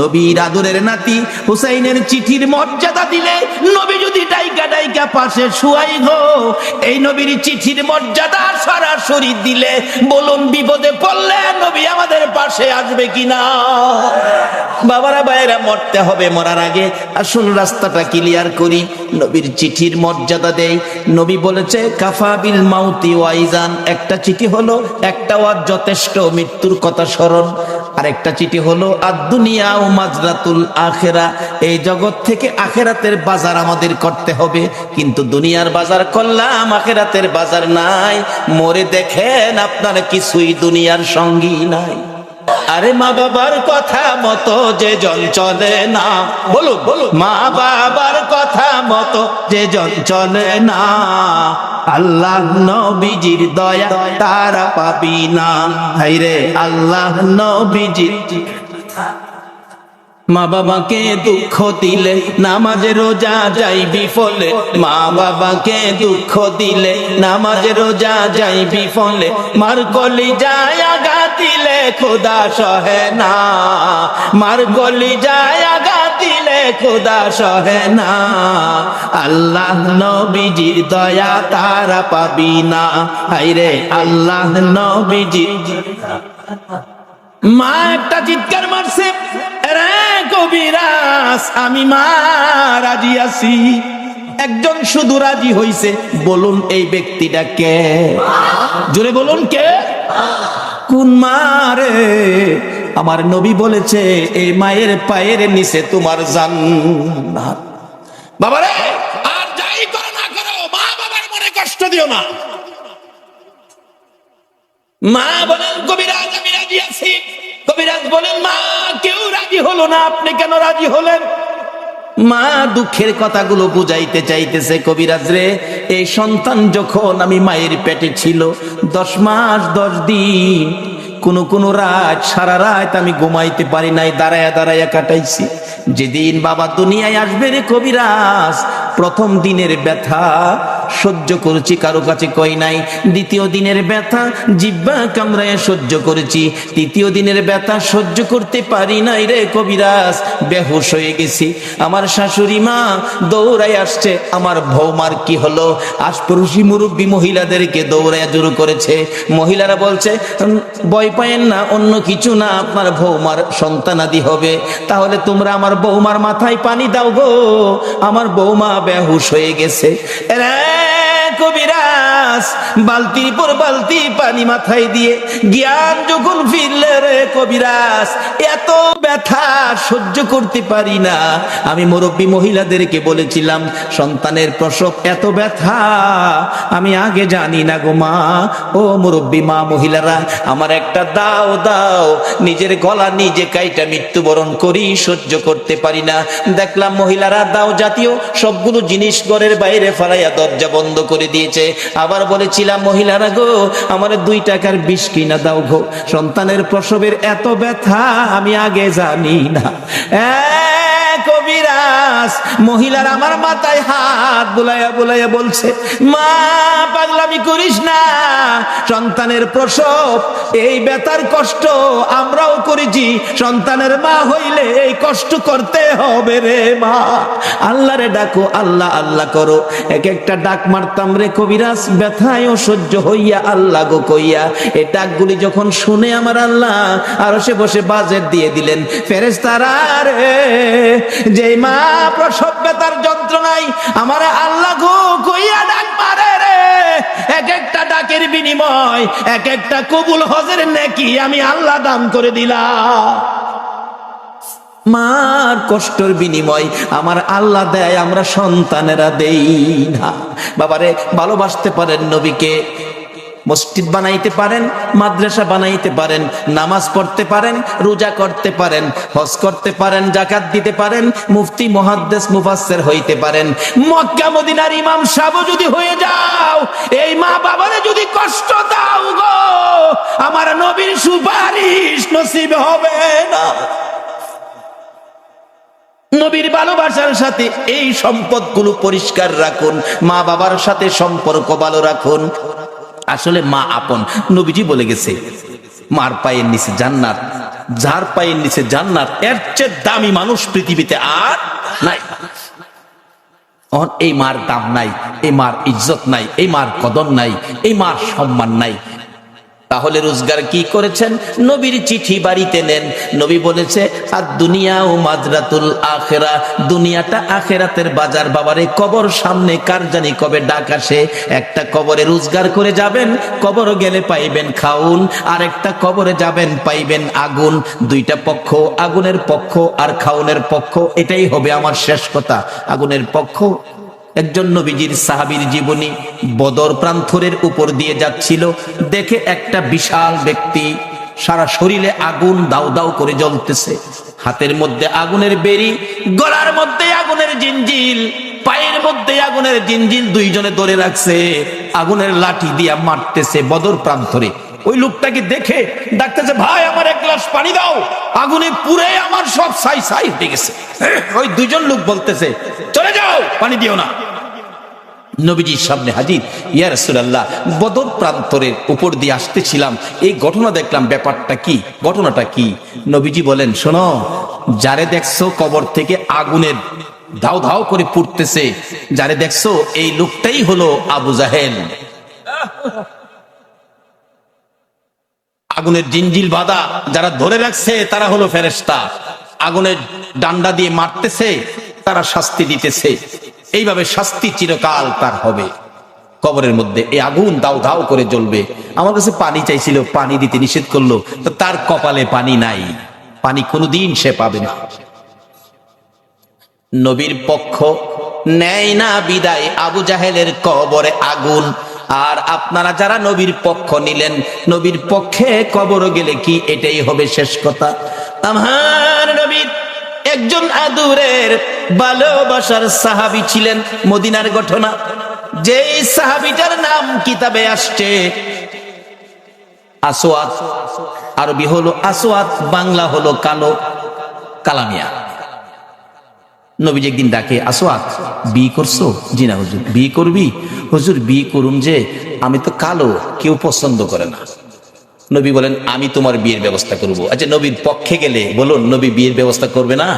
নবীর আদরের নাতি হুসাইনের চিঠির মর্যাদা দিলে নবী যদি ডাইকা ডাইকা পাশে শোয়াই গো, এই নবীর চিঠির মর্যাদা সরাসরি দিলে বলুন বিপদে পড়লে নবী আমাদের পাশে আসবে কিনা? বাবারা ভাইয়েরা, মরতে হবে, মরার আগে আসল রাস্তাটা ক্লিয়ার করি। নবীর চিঠির মর্যাদা দেই। নবী বলেছে কাফা বিল মাউতি ওয়াইজান, একটা চিঠি হলো একটা ওয়াজ যথেষ্ট, মৃত্যুর কথা স্মরণ। আরেকটা চিঠি হলো আদ-দুনিয়া ও মাজরাতুল আখিরা, এই জগৎ থেকে আখিরাতের বাজার আমাদের করতে হবে, কিন্তু দুনিয়ার বাজার করলাম, আখিরাতের বাজার নাই। মরে দেখেন আপনার কিছুই দুনিয়ার সঙ্গী নাই। আরে মা বাবার কথা মতো যে জন চলে না, বলুন বলুন, মা বাবার কথা মতো যে জন চলে না, আল্লাহ নবীজির দয়া তারা পাবি না। হাইরে আল্লাহ নবীজির মা বাবাকে দুঃখ দিলে নামাজে রোজা যাই বিফলে, মা বাবাকে দুঃখ দিলে নামাজে রোজা যাই বিফলে, মার কলিজায় আঘাত দিলে খোদা সহে না, মার কলিজায় আঘাত দিলে খোদা সহে না, আল্লাহ নবীজির দয়া তারা পাবি না, হায়রে আল্লাহ নবীজির। মা একটা চিৎকার মারছে, রে কবিরাজ আমি মা রাজি আছি। একজন শুধু রাজি হইছে, বলুন এই ব্যক্তিটা কে? জোরে বলুন কে? কোন মা রে? আমার নবী বলেছে এই মায়ের পায়ের নিচে তোমার জান্নাত। বাবারে আর যাই করো না করো, মা বাবার মনে কষ্ট দিও না। মা বলেন কবিরাজ আমি রাজি আছি। কবিরাজ বলেন মা কেউ রাজি হলো না, আপনি কেন রাজি হলেন? মা দুঃখের কথাগুলো বুঝাইতে চাইতেছে, কবিরাজ রে এই সন্তান যখন আমি মায়ের পেটে ছিল 10 মাস 10 দিন, কোন রাত সারা রাত আমি ঘুমাইতে পারি নাই, দাঁড়ায়া দাঁড়ায়া কাটাইছি। যেদিন বাবা দুনিয়ায় আসবে রে কবিরাজ, প্রথম দিনের ব্যথা সহ্য করেছি, কারো কাছে কই নাই। দ্বিতীয় দিনের ব্যথা জিহ্বা কামড়ায় সহ্য করেছি। তৃতীয় দিনের ব্যথা সহ্য করতে পারি নাই রে কবিরাজ, বেহুশ হয়ে গেছি। আমার শাশুড়ি মা দৌড়ায় আসছে, আমার বৌমার কি হলো? আশপাশি মুরব্বী মহিলাদেরকে দৌড়ায় জোর করেছে। মহিলারা বলছে ভয় পায়েন না, অন্য কিছু না, আপনার বৌমার সন্তানাদি হবে। তাহলে তোমরা আমার বৌমার মাথায় পানি দাও গো, আমার বৌমা বেহুশ হয়ে গেছে। কবিরাজ বালতির পর বালতি পানি মাথায় দিয়ে জ্ঞান যখন ফিরলে রে কবিরাজ, এত ব্যথা সহ্য করতে পারি না। আমি মুরব্বী মহিলাদেরকে বলেছিলাম সন্তানের প্রসব এত ব্যথা আমি আগে জানি না গো মা। ও মুরব্বী মা মহিলারা আমার একটা দাও দাও, নিজের গলা নিজে কাইটা মৃত্যুবরণ করি, সহ্য করতে পারি না। দেখলাম মহিলারা দাও জাতীয় সবগুলো জিনিস ঘরের বাইরে ফালাইয়া দরজা বন্ধ করে দিয়েছে। আবার বলেছিলাম মহিলারা গো আমার 2 টাকার বিষ কিনা দাও গো, সন্তানের প্রসবের এত ব্যথা আমি আগে জানি না। কবিরাজ মহিলার আমার মাথায় হাত বুলাইয়া বুলাইয়া বলছে মা পাগলামি করিস না, সন্তানের প্রসব এই ব্যথার কষ্ট আমরাও করেছি, সন্তানের মা হইলে এই কষ্ট করতে হবে রে মা। আল্লাহ রে ডাকো, আল্লাহ আল্লাহ করো। এক একটা ডাক মারতাম রে কবিরাজ, ব্যথায়ও সহ্য হইয়া আল্লাহ গো কইয়া। এই ডাকগুলি যখন শুনে আমার আল্লাহ আরশে বসে বাজেট দিয়ে দিলেন। ফেরেশতারা রে যে মা প্রসব ব্যথার যন্ত্রণায় আমার আল্লাহ গো কইয়া ডাক মারে রে, এক একটা ডাকের বিনিময় এক একটা কবুল হজের নেকি আমি আল্লাহ দান করে দিলাম। মার কষ্টের বিনিময় আমার আল্লাহ দেয়, আমরা সন্তানেরা দেই না। বাবারে ভালোবাসতে পারেন নবীকে, মসজিদ বানাইতে পারেন, মাদ্রাসা বানাইতে পারেন, নামাজ পড়তে পারেন, রোজা করতে পারেন, হজ করতে পারেন, যাকাত দিতে পারেন, মুফতি মুহাদ্দিস মুফাসসির হইতে পারেন, মক্কা মদিনার ইমাম সাহেব যদি হয়ে যাও, এই মা বাবারে যদি কষ্ট দাও গো আমার নবীর সুপারিশ নসিব হবে না। নবীর ভালোবাসার সাথে এই সম্পদগুলো পরিষ্কার রাখুন, মা বাবার সাথে সম্পর্ক ভালো রাখুন। আসলে মা আপন, নবীজি বলে গেছে মার পায়ের নিচে জান্নাত, যার পায়ের নিচে জান্নাত এর চেয়ে দামি মানুষ পৃথিবীতে আর নাই। এই মার দাম নাই, এই মার ইজ্জত নাই, এই মার কদর নাই, এই মার সম্মান নাই। তাহলে রোজগার কি করেছেন? নবীর চিঠি বাড়িতে নেন। নবী বলেছে আর দুনিয়া ও মাজরাতুল আখেরা, দুনিয়াটা আখেরাতের বাজার। বাবারে কবর সামনে, কার জানি কবে ডাক আসে। একটা কবরে রোজগার করে যাবেন, কবর গেলে পাইবেন খাউন, আর একটা কবরে যাবেন পাইবেন আগুন। 2টা পক্ষ, আগুনের পক্ষ আর খাউনের পক্ষ। এটাই হবে আমার শেষ কথা, আগুনের পক্ষ। একজন নবীজির সাহাবীর জীবনী, বদর প্রান্তরের উপর দিয়ে যাচ্ছিল, দেখে একটা বিশাল ব্যক্তি, সারা শরীরে আগুন দাউ দাউ করে জ্বলতেছে, হাতের মধ্যে আগুনের বেরি, গলার মধ্যে আগুনের জিঞ্জিল, পায়ের মধ্যে আগুনের জিঞ্জিল, 2 জনে ধরে রাখছে, আগুনের লাঠি দিয়া মারতেছে বদর প্রান্তরে। ওই লোকটাকে দেখে ডাকতেছে, ভাই আমার এক গ্লাস পানি দাও, আগুনে পুড়ে আমার সব ছাই ছাই হয়ে গেছে। ওই দুজন লোক বলতেছে, চলে যাও, পানি দিও না। নবীজির সামনে হাজির, ইয়া রাসূলুল্লাহ, বদর প্রান্তরের উপর দিয়ে আসতেছিলাম, এই ঘটনা দেখলাম, ব্যাপারটা কি, ঘটনাটা কি? নবীজি বলেন, শোনো, যারে দেখছো কবর থেকে আগুনের ধাও ধাও করে পুড়তেছে, যারে দেখছো এই লোকটাই হলো আবু জাহেল। আগুনের জিঞ্জিল বাঁধা যারা ধরে রাখছে তারা হলো ফেরেশতা, আগুনের ডান্ডা দিয়ে মারতেছে, তারা শাস্তি দিতেছে। এইভাবে শাস্তি চিরকাল তার হবে কবরের মধ্যে। এই আগুন দাও দাও করে জ্বলবে। আমার কাছে পানি চাইছিল, পানি দিতে নিষেধ করলো, তো তার কপালে পানি নাই, পানি কোনোদিন সে পাবে না। নবীর পক্ষ নেয় না বিদায় আবু জাহেলের কবরে আগুন। আর আপনারা যারা নবীর পক্ষ নিলেন, নবীর পক্ষে কবর গেলে কি এটাই হবে শেষ কথা? আমার নবীর একজন আদুরের ভালোবাসার সাহাবী ছিলেন, মদিনার ঘটনা। যেই সাহাবীটার নাম কিতাবে আসছে আসওয়াদ, আরবি হলো আসওয়াদ, বাংলা হলো কালো, কালামিয়া। নবীজি একদিন ডাকে, আসওয়াদ বিয়ে করছো? জি না হুজুর। বিয়ে করবি? হুজুর বিয়ে করুম, যে আমি তো কালো, কেউ পছন্দ করে না। নবী বলেন, আমি তোমার বিয়ের ব্যবস্থা করব। আচ্ছা, নবীর পক্ষে গেলে বলুন, নবী বিয়ের ব্যবস্থা করবে না?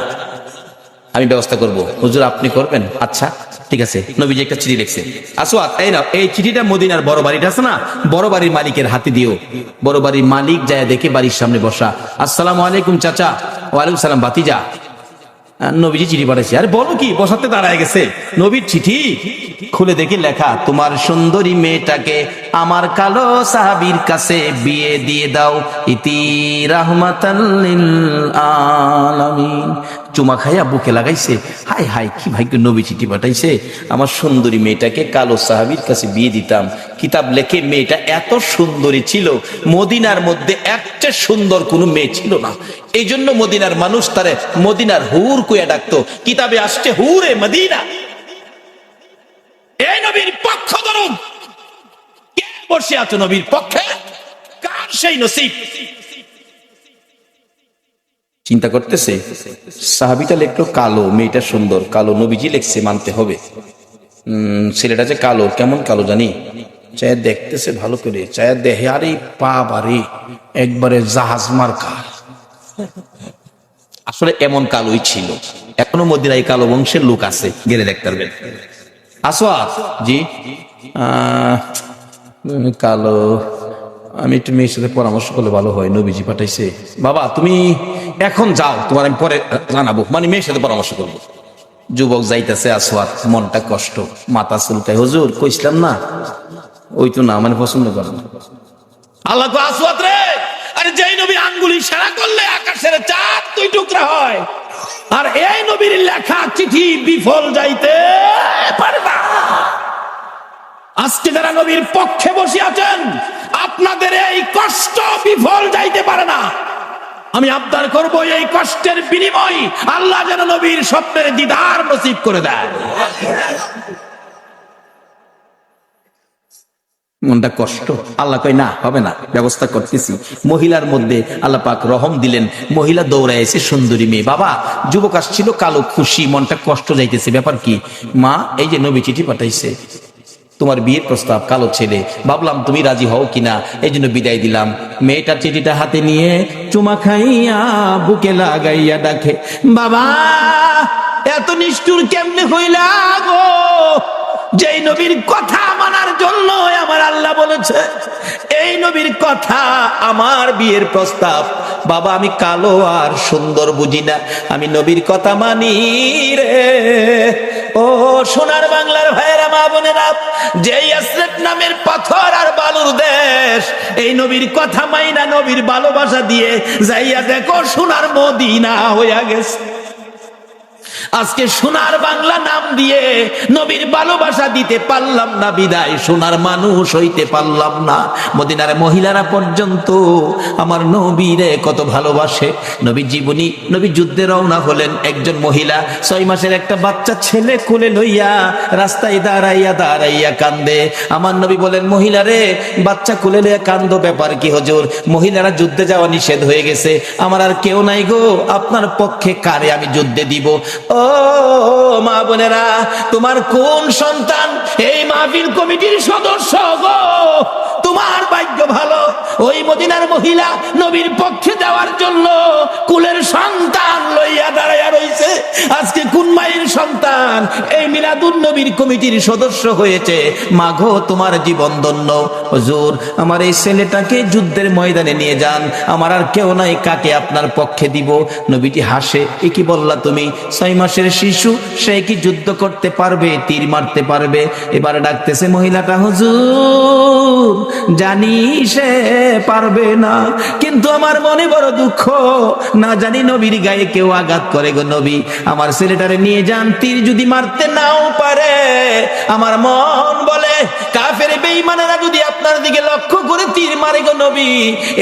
আমি ব্যবস্থা করব। হুজুর আপনি করবেন? আচ্ছা ঠিক আছে। নবীজি একটা চিঠি লিখছে, আসওয়াদ এই নাও, এই চিঠিটা মদিনার বড় বাড়িটা আছে না, বড় বাড়ির মালিকের হাতে দিও। বড় বাড়ির মালিক যায় দেখে বাড়ির সামনে বসা, আসসালামু আলাইকুম চাচা। ওয়ালাইকুম সালাম ভাতিজা। নবীজি চিঠি পাঠাইছে। আরে বলো কি, বসাতে দাঁড়ায় গেছে। নবীর চিঠি খুলে দেখি লেখা, তোমার সুন্দরী মেয়েটাকে আমার কালো সাহাবীর কাছে বিয়ে দিয়ে দাও, ইতি রাহমাতাল লিল আলামিন। চুমা খাইয়া বুকে লাগাইছে, হাই হাই কি ভাগ্য, নবী চিঠি পাঠাইছে, আমার সুন্দরী মেয়েটাকে কালো সাহাবীর কাছে বিয়ে দিতাম। কিতাব লেখে মেয়েটা এত সুন্দরী ছিল, মদিনার মধ্যে একটা সুন্দর কোনো মেয়ে ছিল না। এই জন্য মদিনার মানুষ তারে মদিনার হুর কইয়া ডাকতো। কিতাবে আসছে হুরে মদিনা। এই নবীর পক্ষ ধরুন, কে বসে আছো নবীর পক্ষে? কার সেই নসিব? চিন্তা করতেছে, সাহাবীটা লিখলো কালো, মেয়েটা সুন্দর, কালো। নবীজি লিখছে, মানতে হবে। ছেলেটা যে কালো, কেমন কালো জানি, চায় দেখতেছে ভালো করে, চায় দেহে, আরে পা বারে একবারে জাহাজ মার্কা। আসলে এমন কালোই ছিল, এখনো মদিনায় কালো বংশের লোক আছে, গেলে দেখতে পারবেন। আসওয়াদ জি, কালো, আমি একটু মেয়ের সাথে পরামর্শ করলে ভালো হয়, নবীজি পাঠাইছে। বাবা তুমি এখন যাও, তোমার আমি পরে জানাবো, মানে মেয়ের সাথে পরামর্শ করবো। যুবক যাইতেছে, আসওয়াদ মনটা কষ্ট, মাথা চুলকায়, হুজুর কইছিলাম না, ওই তো না, মানে পছন্দ করেন। আল্লাহ তো আসওয়াদ রে, আরে যেই নবী আঙ্গুলি ইশারা করলে আকাশের চাঁদ দুই টুকরা হয়, আর এই নবীর লেখা চিঠি বিফল যাইতে পারে না। আজকে যারা নবীর পক্ষে বসে আছেন, আপনাদের এই কষ্ট বিফল যাইতে পারে না। আমি আবদার করব, এই কষ্টের বিনিময় আল্লাহ যেন নবীর স্বপ্নের দিদার নসিব করে দেয়। মনটা কষ্ট, আল্লাহ কই না, হবে না, ব্যবস্থা করতেছি। মহিলার মধ্যে আল্লাহ পাক রহম দিলেন, মহিলা দৌড়ায় এসে সুন্দরী মেয়ে। বাবা যুবক আসছিল কালো, খুশি, মনটা কষ্ট যাইতেছে, ব্যাপার কি? মা এই যে নবী চিঠি পাঠাইছে, তোমার বিয়ের প্রস্তাব, কালো ছেলে, ভাবলাম তুমি রাজি হও কিনা, এই জন্য বিদায় দিলাম। মেয়েটা চিঠিটা হাতে নিয়ে চুমা খাইয়া বুকে লাগাইয়া ডাকে, বাবা এত নিষ্ঠুর কেমনে হইলা গো? যেই নবীর কথা মানার জন্য আমার আল্লাহ বলেছে, এই নবীর কথা আমার বিয়ের প্রস্তাব। বাবা আমি কালো আর সুন্দর বুঝি না, আমি নবীর কথা মানি রে। ও সোনার বাংলার ভাইয়েরা, মা বোনেরা, যেই ইয়াসরিব নামের পাথর আর বালুর দেশ, এই নবীর কথা মাইনা নবীর ভালোবাসা দিয়ে যাইয়া দেখো সোনার মদিনা হইয়া গেছে। আজকে সোনার বাংলা নাম দিয়ে নবীর ভালোবাসা দিতে পারলাম না বিদায় সোনার মানুষ হইতে পারলাম না। মদিনার মহিলারা পর্যন্ত আমার নবীরে কত ভালোবাসে। নবী জীবনী, নবী যুদ্ধে রওনা হলেন, একজন মহিলা 6 মাসের একটা বাচ্চা ছেলে কোলে লইয়া রাস্তায় দাঁড়াইয়া দাঁড়াইয়া কান্দে। আমার নবী বলেন, মহিলা রে, বাচ্চা কোলে লইয়া কান্দো, ব্যাপার কি হুজুর? মহিলারা যুদ্ধে যাওয়া নিষেধ হয়ে গেছে, আমার আর কেউ নাই গো, আপনার পক্ষে কারে আমি যুদ্ধে দিব? ও মা বোনেরা, তোমার কোন সন্তান এই মাহফিল কমিটির সদস্য গো? তোমার ভাগ্য ভালো, ওই মদিনার মহিলা নবীর পক্ষে যাওয়ার জন্য কুলের সন্তান লইয়া দাঁড়াইয়া রইছে। আজকে কোন মায়ের সন্তান এই মিলাদুন নবীর কমিটির সদস্য হয়েছে? মাগো, তোমার জীবন ধন্য। হুজুর, আমার এই ছেলেটাকে যুদ্ধের ময়দানে নিয়ে যান, আমার আর কেউ নাই, কাকে আপনার পক্ষে দিব? নবীটি হাসে, এ কি বললা তুমি? 6 মাসের শিশু, সে কি যুদ্ধ করতে পারবে, তীর মারতে পারবে? এবার ডাকতেছে মহিলাটা, হুজুর জানি সে পারবে না, কিন্তু আমার মনে বড় দুঃখ, না জানি নবীর গায়ে কেউ আঘাত করে গো নবী, আমার ছেলেটারে নিয়ে যান, তীর যদি মারতে নাও পারে, আমার মন বলে কাফের বেঈমানেরা যদি আপনার দিকে লক্ষ্য করে তীর মারে গো নবী,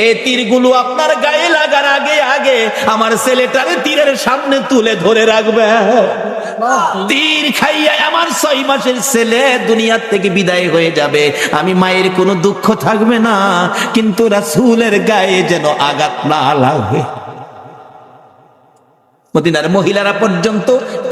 এই তীরগুলো আপনার গায়ে লাগার আগে আগে আমার ছেলেটারে তীরের সামনে তুলে ধরে রাখবে। তীর খাইয়া আমার 6 মাসের ছেলে দুনিয়ার থেকে বিদায় হয়ে যাবে, আমি মায়ের কোনো দুঃখ থাকবে না, কিন্তু রাসূলের গায়ে যেন আঘাত না লাগে। মদিনার মহিলারা পর্যন্ত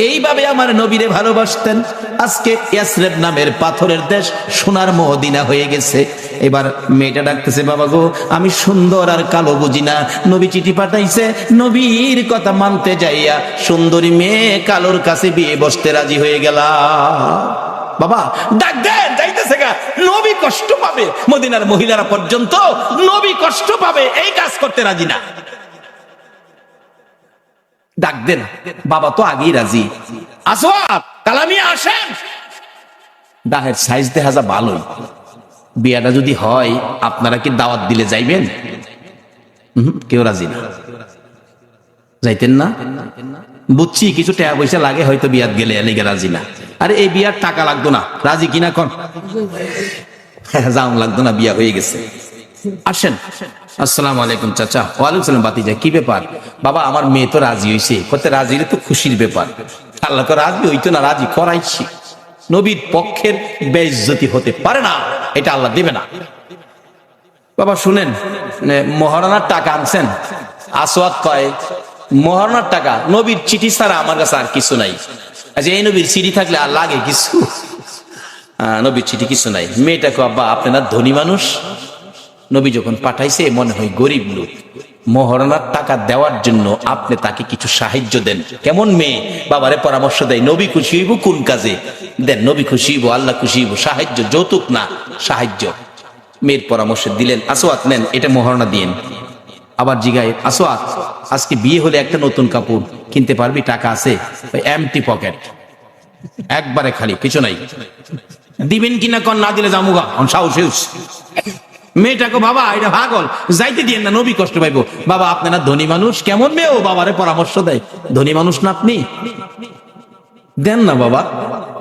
এইভাবে আমার নবীরে ভালোবাসতেন। আজকে ইয়াসরিব নামের পাথরের দেশ সোনার মদিনা হয়ে গেছে। এবার মেয়েটা ডাকতেছে, বাবা গো, আমি সুন্দর আর কালো বুঝি না, নবী চিঠি পাঠাইছে, নবীর কথা মানতে যাইয়া সুন্দরী মেয়ে কালোর কাছে বিয়ে বসতে রাজি হয়ে গেলা। বাবা ডাক দেন, যাইতেছে গা, নবী কষ্ট পাবে। মদিনার মহিলারা পর্যন্ত নবী কষ্ট পাবে এই কাজ করতে রাজি না। ডাক দেন, বাবা তো আগেই রাজি। আসওয়াদ, কালামি আসেন। দাহের সাইজ দেখা যা ভালোই, বিয়াটা যদি হয় আপনারা কি দাওয়াত দিলে যাইবেন? কেউ রাজি না, যাইতেন না? বুঝছি কিছু টাকা পয়সা লাগে হয়তো বিয়াত গেলে, এলিগে রাজি না। আরে এই বিয়ার টাকা লাগতো না, রাজি কিনা কোন? যাও লাগতো না, বিয়া হয়ে গেছে। আসেন। আসসালামু আলাইকুম চাচা। ওয়ালাইকুম সালাম বাতিজা, কি ব্যাপার? বাবা আমার মেয়ে তো রাজি হয়েছে। কত রাজি হলে তো খুশির ব্যাপার। আল্লাহ তো রাজি হইতো না, রাজি করাইছি। নবীর পক্ষের বেইজ্জতি হতে পারে না, এটা আল্লাহ দেবে না। বাবা শুনেন, মহারণার টাকা আনছেন? আসওয়াদ কয়, মহারণার টাকা? নবীর চিঠি ছাড়া আমার কাছে আর কিছু নাই। আচ্ছা, এই নবীর চিঠি থাকলে আর লাগে কিছু? নবীর চিঠি কিছু নাই। মেয়েটা কয়, আব্বা আপনি না ধনী মানুষ, নবী যখন পাঠাইছে মনে হয় গরিব লোক, মহারণার টাকা দেওয়ার জন্য আপনি তাকে কিছু সাহায্য দেন। কেমন মেয়ে, বাবারে পরামর্শ দেয়, নবী খুশি হইব কোন কাজে দেন, নবী খুশি হইব, আল্লাহ খুশি হইব, সাহায্য, যৌতুক না, সাহায্য। মেয়ের পরামর্শ দিলেন, আসওয়াদ নেন, এটা মহারণা দিয়েন। আবার জিগায়, আসওয়াদ আজকে বিয়ে হলে একটা নতুন কাপড় কিনতে পারবি, টাকা আছে? এমটি পকেট, একবারে খালি, কিছু নাই। দিবেন কিনা কন? না দিলে জামুগা সাহস। মেয়েটাকে, বাবা এটা পাগল, যাইতে দিয়েন না, নবী কষ্ট পাইবো। বাবা আপনারা ধনী মানুষ, কেমন মেয়ে ও বাবারে পরামর্শ দেয়, ধনী মানুষ না আপনি, দেন না বাবা।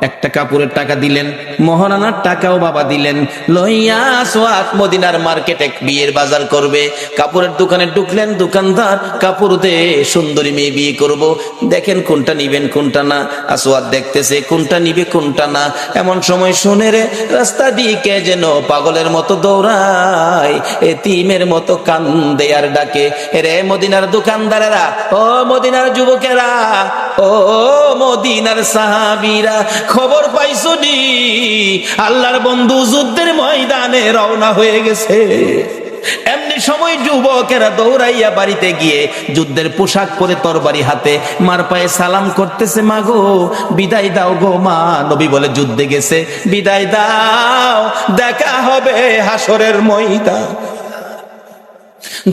একটা কাপড়ের টাকা দিলেন, মহারানার টাকাও বাবা দিলেন। লইয়া আসওয়াদ মদিনার মার্কেটে বিয়ের বাজার করবে। কাপড়ের দোকানে ঢুকলেন, দোকানদার কাপড় দে, সুন্দরী মেয়ে বিয়ে করব, দেখেন কোনটা নিবেন কোনটা না। আসওয়াদ দেখতেছে কোনটা নিবে কোনটা না। এমন সময় শুনে রে, রাস্তা দিকে যেন পাগলের মতো দৌড়ায়, এতিমের মতো কান্দে আর ডাকে, রে মদিনার দোকানদারেরা, ও মদিনার যুবকেরা, ও মদিনার সাহাবীরা, খবর পাইছো নি? আল্লাহর বন্ধু যুদ্ধের ময়দানে রওনা হয়ে গেছে। এমনি সময় যুবকেরা দৌড়াইয়া বাড়িতে গিয়ে যুদ্ধের পোশাক পরে তরবারি হাতে মার পায়ে সালাম করতেছে, মা গো বিদায় দাও গো মা। নবী বলে, যুদ্ধে গেছে, বিদায় দাও, দেখা হবে হাসরের ময়দান।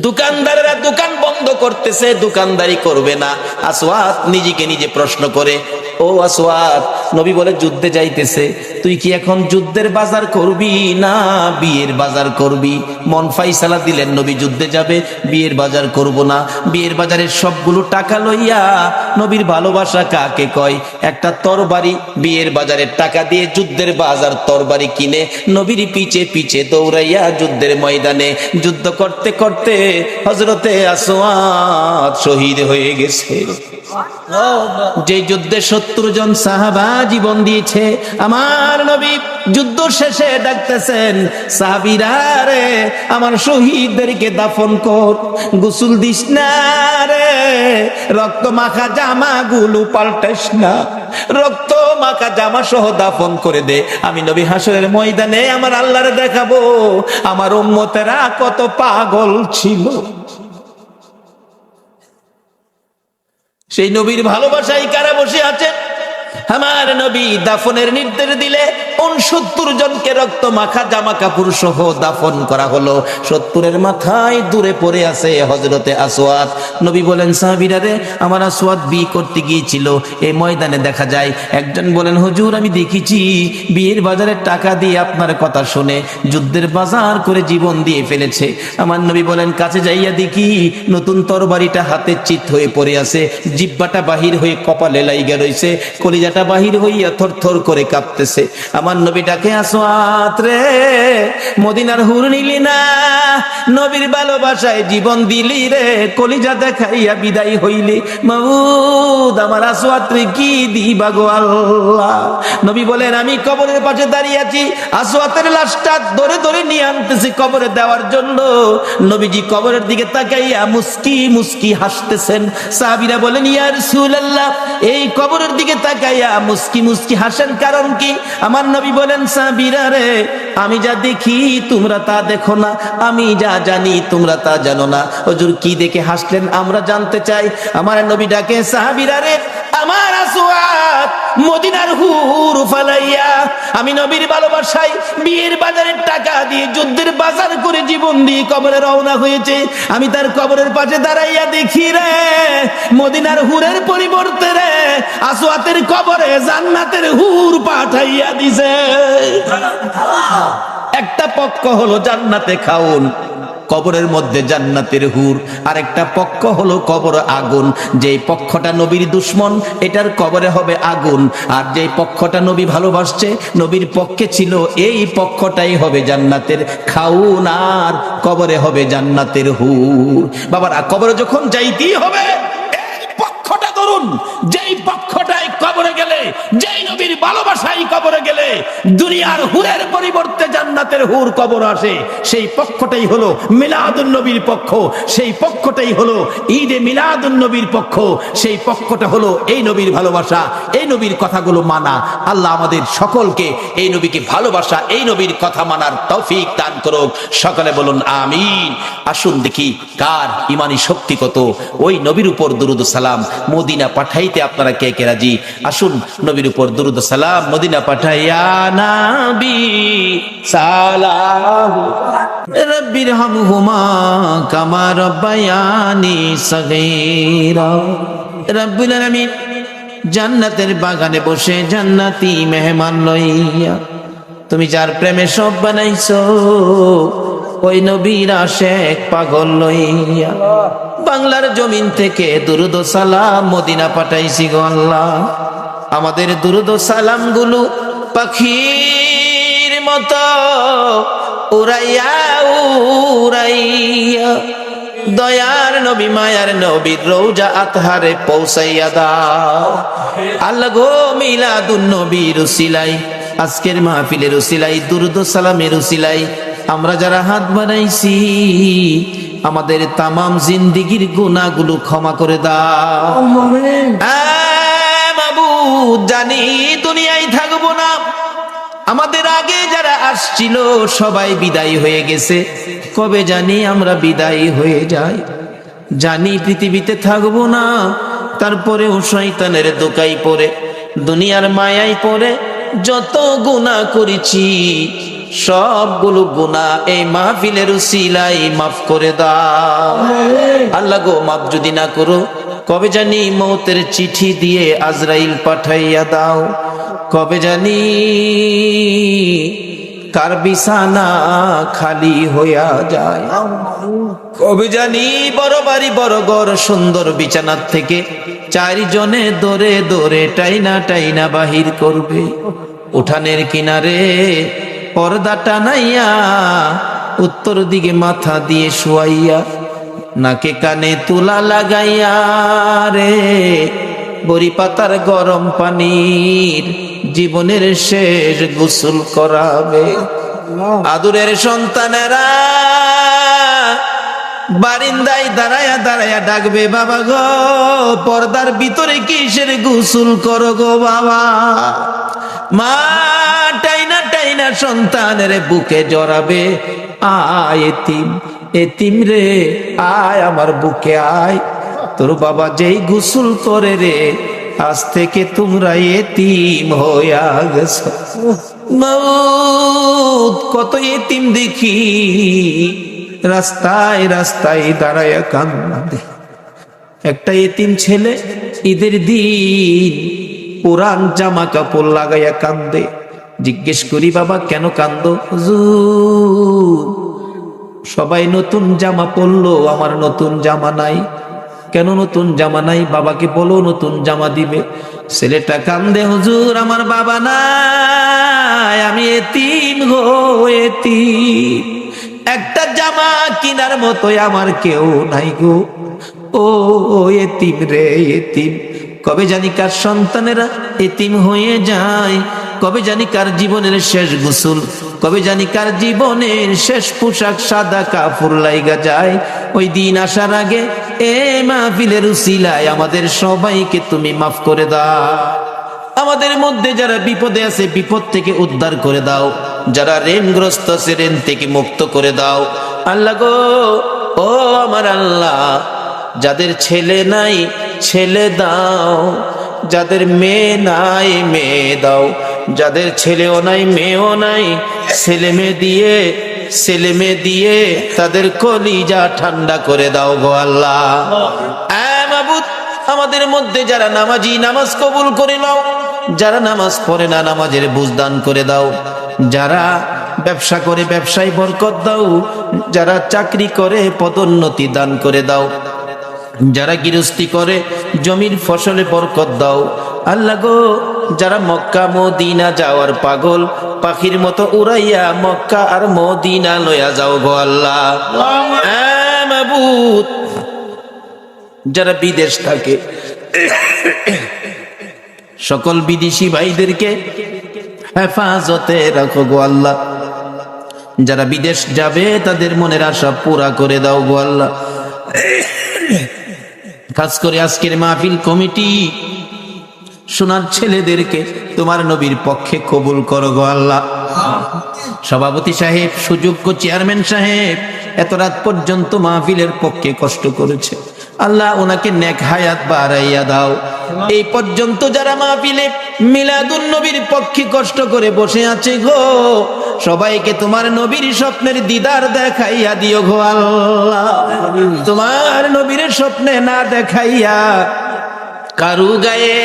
দোকানদারেরা দোকান বন্ধ করতেছে, দোকানদারি করবে না। আসওয়াদ নিজেকে নিজে প্রশ্ন করে, ও আসওয়াদ নবী বলে যুদ্ধে যাইতেছে, তুই কি এখন যুদ্ধের বাজার করবি না বিয়ের বাজার করবি? মন ফাইসালা দিলেন নবী যুদ্ধে যাবে, বিয়ের বাজার করব না। বিয়ের বাজারের সবগুলো টাকা লইয়া, নবীর ভালোবাসা কাকে কয়, একটা তরবারি বিয়ের বাজারের টাকা দিয়ে যুদ্ধের বাজার তরবারি কিনে নবীর পিছে পিছে দৌড়াইয়া যুদ্ধের ময়দানে যুদ্ধ করতে করতে হযরতে আসওয়াদ শহীদ হয়ে গেছে। যে যুদ্ধে 70 জন সাহাবা জীবন দিয়েছে, আমার নবী যুদ্ধ শেষে ডাকতেছেন, সাহাবীরা রে আমার শহীদদেরকে দাফন কর, গোসল দিস না রে, রক্ত মাখা জামা গুলো পাল্টাস না, রক্ত মাখা জামা সহ দাফন করে দে। আমি নবী হাসরের ময়দানে আমার আল্লাহরে দেখাবো আমার উম্মতেরা কত পাগল ছিল। সেই নবীর ভালোবাসায় কারা বসে আছে? আমার নবী দাফনের নির্দেশ দিলে 69 জনকে রক্ত মাখা জামা কাপড় সহ দাফন করা হলো। 70-এর মাথায় দূরে পড়ে আছে হযরতে আসওয়াদ। নবী বলেন, সাহাবীরা রে আমার আসওয়াদ বিয়ে করতে গিয়েছিল, এই ময়দানে দেখা যায়। একজন বলেন, হুজুর আমি দেখেছি বিয়ের বাজারের টাকা দিয়ে আপনার কথা শুনে যুদ্ধের বাজার করে জীবন দিয়ে ফেলেছে। আমার নবী বলেন, কাছে যাইয়া দেখি নতুন তরবারিটা হাতে চিত হয়ে পড়ে আছে, জিহ্বাটা বাহির হয়ে কপালে লাইগা রইছে, কলিজাটা বাহির হইয়া থরথর করে কাঁপতেছে। আমার নবীটাকে, আসওয়াদ রে মদিনার হুর নিলি না, নবীর ভালোবাসায় জীবন দিলি রে, কলিজা দেখাইয়া বিদায় হইলি, মাবুদ আমার আসওয়াদ রে কি দিবা গো আল্লাহ। নবী বলেন, আমি কবরের পাশে দাঁড়িয়ে আছি, আসওয়াদের লাশটা ধরে ধরে নিয়ে আনতেছি কবরে দেওয়ার জন্য। নবীজি কবরের দিকে তাকাইয়া মুস্কি মুস্কি হাসতেছেন। সাহাবীরা বলেন, ইয়া রাসূলুল্লাহ এই কবরের দিকে তাকাইয়া মুস্কি মুস্কি হাসেন কারণ কি? আমার নবী বলেন, সাহাবীরা রে আমি যা দেখি তোমরা তা দেখো না, আমি যা জানি তোমরা তা জানো না। হুজুর কি দেখে হাসলেন আমরা জানতে চাই। আমার নবী ডাকে, সাহাবীরা রে আমার আসওয়াদ মদিনার হুর ফালাইয়া আমি নবীর ভালোবাসায় বিয়ের বাজারের টাকা দিয়ে যুদ্ধের বাজার করে জীবন দিয়ে কবরে রওনা হয়েছে। আমি তার কবরের পাশে দাঁড়াইয়া দেখি রে মদিনার হুরের পরিবর্তে রে আসওয়াতের কবরে জান্নাতের হুর পাঠাইয়া দিছে। একটা পক্ষ হলো জান্নাতে খাউন, কবরের মধ্যে জান্নাতের হুর, আর একটা পক্ষ হলো কবর আগুন। যেই পক্ষটা নবীর দুশ্মন এটার কবরে হবে আগুন, আর যেই পক্ষটা নবী ভালোবাসছে নবীর পক্ষে ছিল এই পক্ষটাই হবে জান্নাতের খাউন, আর কবরে হবে জান্নাতের হুর। বাবার কবরে যখন যাইতেই হবে এই পক্ষটা ধরুন, যেই পক্ষটাই কবরে গেলে, যেই নবীর ভালোবাসায় কবরে গেলে দুনিয়ার হুরের পরিবর্তে জান্নাতের হুর কবর আসে, সেই পক্ষটাই হলো মিলাদুন নবীর পক্ষ, সেই পক্ষটাই হলো ঈদে মিলাদুন নবীর পক্ষ, সেই পক্ষটা হলো এই নবীর ভালোবাসা, এই নবীর কথাগুলো মানা। আল্লাহ আমাদের সকলকে এই নবীকে ভালোবাসা, এই নবীর কথা মানার তৌফিক দান করুক। সকলে বলুন আমিন। আসুন দেখি কার ইমানি শক্তি কত। ওই নবীর উপর দুরূদ সালাম মদিনা পাঠাইতে আপনারা কে কে রাজি? আসুন নবীর উপর দুরূদ সালাম মদিনা পাঠাইয়া নবী সালাম রব্বির হামহুমা কামা রব্বায়ানি সগীরা। রব্বুল আলামিন জান্নাতের বাগানে বসে জান্নাতি মেহমান লইয়া তুমি যার প্রেমে সব বানাইছো ওই নবীর আশেক পাগল লইয়া বাংলার জমিন থেকে দুরূদ ও সালাম মদিনা পাঠাইছি গো আল্লাহ। আমাদের দুরূদ ও সালাম গুলো পাখির মতো উড়াইয়া উড়াইয়া দয়ার নবী মায়ার নবীর রওজা আতহারে পৌঁছাইয়া দাও। আল্লাহ গো মিলাদুন নবীর উসিলাই, আজকের মাহফিলের উসিলাই, দুরূদ ও সালামের উসিলাই আমরা যারা হাত বাড়াইছি আমাদের তামাম জিন্দেগীর গুনাহগুলো ক্ষমা করে দাও। মাবুদ জানি দুনিয়ায় থাকবো না, আমাদের আগে যারা আসছিল সবাই বিদায় হয়ে গেছে, কবে জানি আমরা বিদায় হয়ে যাই। জানি পৃথিবীতে থাকবো না, তারপরেও শয়তানের দোকাই পড়ে দুনিয়ার মায়ায় পড়ে যত গুনাহ করেছি সবগুলো গুনাহ এই মাহফিলের উসিলাই মাফ করে দাও। আল্লাহ গো মাফ যদি না করো কবে জানি মৌতের চিঠি দিয়ে আজরাইল পাঠাইয়া দাও। কবে জানি কার বিছানা খালি হইয়া যায়, কবে জানি বড় বাড়ি বড় ঘর সুন্দর বিছানার থেকে চারজনে দৌড়ে দৌড়ে টাইনা টাইনা বাহির করবে। উঠানের কিনারে পর্দা টানাইয়া উত্তর দিকে মাথা দিয়ে শুয়াইয়া নাকে কানে তুলা লাগাইয়া রে বড়ি পাতার গরম পানির জীবনের শেষ গোসল করাবে। আদুরের সন্তানেরা বারিন্দায় দাঁড়ায়া দাঁড়ায়া ডাকবে, বাবা গো পর্দার ভিতরে কিসের গোসল করো গো বাবা। মা টাইনা টাইনা সন্তানের বুকে জড়াবে, আয় এতিম, এতিম রে আয় আমার বুকে আয়, তোর বাবা যেই গোসল করে রে আজ থেকে তোমরা এতিম হইয়া গেছো। মউত কত এতিম দেখি রাস্তায় রাস্তায় দাঁড়ায়া কান্দে। একটা এতিম ছেলে ঈদের দিন পুরান জামা কাপড় লাগাইয়া কান্দে। জিজ্ঞেস করি, বাবা কেন কান্দো? হুজুর সবাই নতুন জামা পরলো, আমার নতুন জামা নাই। কেন নতুন জামা নাই? বাবাকে বলো নতুন জামা দিবে। ছেলেটা কান্দে, হুজুর আমার বাবা নাই, আমি এতিম গো এতিম, একটা জামা কিনার মতোই আমার কেউ নাই গো। ও এতিম রে এতিম, কবে জানি কার সন্তানেরা এতিম হয়ে যায়, কবে জানি কার জীবনের শেষ গোসল, কবে জানি কার জীবনের শেষ পোশাক সাদা কাপড় লাইগা যায়। ওই দিন আসার আগে এ মাহফিলের উসিলায় আমাদের সবাইকে তুমি মাফ করে দাও। আমাদের মধ্যে যারা বিপদে আছে বিপদ থেকে উদ্ধার করে দাও, যারা ঋণগ্রস্ত আছে ঋণ থেকে মুক্ত করে দাও। আল্লাহ গো, ও আমার আল্লাহ, যাদের ছেলে নাই ছেলে দাও, যাদের মেয়ে নাই মেয়ে দাও, যাদের ছেলেও নাই মেয়েও নাই ছেলে মেয়ে দিয়ে তাদের কলিজা ঠান্ডা করে দাও গো আল্লাহ। মাবুদ, আমাদের মধ্যে যারা নামাজি নামাজ কবুল করে নাও, যারা নামাজ পড়ে না নামাজের বুঝদান করে দাও, যারা ব্যবসা করে ব্যবসায় বরকত দাও, যারা চাকরি করে পদোন্নতি দান করে দাও, যারা গৃহস্থী করে জমির ফসলে বরকত দাও। আল্লাহ গো, যারা মক্কা মদিনা যাওয়ার পাগল পাখির মতো উড়াইয়া মক্কা আর মদিনা লইয়া যাও গো আল্লাহ। মাবুদ, যারা বিদেশ থাকে সকল বিদেশি ভাইদেরকে হেফাজতে রাখো গো আল্লাহ। যারা বিদেশ যাবে তাদের মনের আশা পুরা করে দাও গো আল্লাহ। খাস করে আজকের মাহফিল কমিটি সোনার ছেলেদেরকে তোমার নবীর পক্ষে কবুল করো গো আল্লাহ। সভাপতি সাহেব, সুযোগ্য চেয়ারম্যান সাহেব এত রাত পর্যন্ত মাহফিলের পক্ষে কষ্ট করেছে, আল্লাহ ওনাকে নেক হায়াত বাড়াইয়া দাও। এই পর্যন্ত যারা মাহফিলে মিলাদুন নবীর পক্ষে কষ্ট করে বসে আছে গো, সবাইকে তোমার নবীর স্বপ্নের দিদার দেখাইয়া দিও গো আল্লাহ। তোমার নবীর স্বপ্নে না দেখাইয়া কারু গায়ে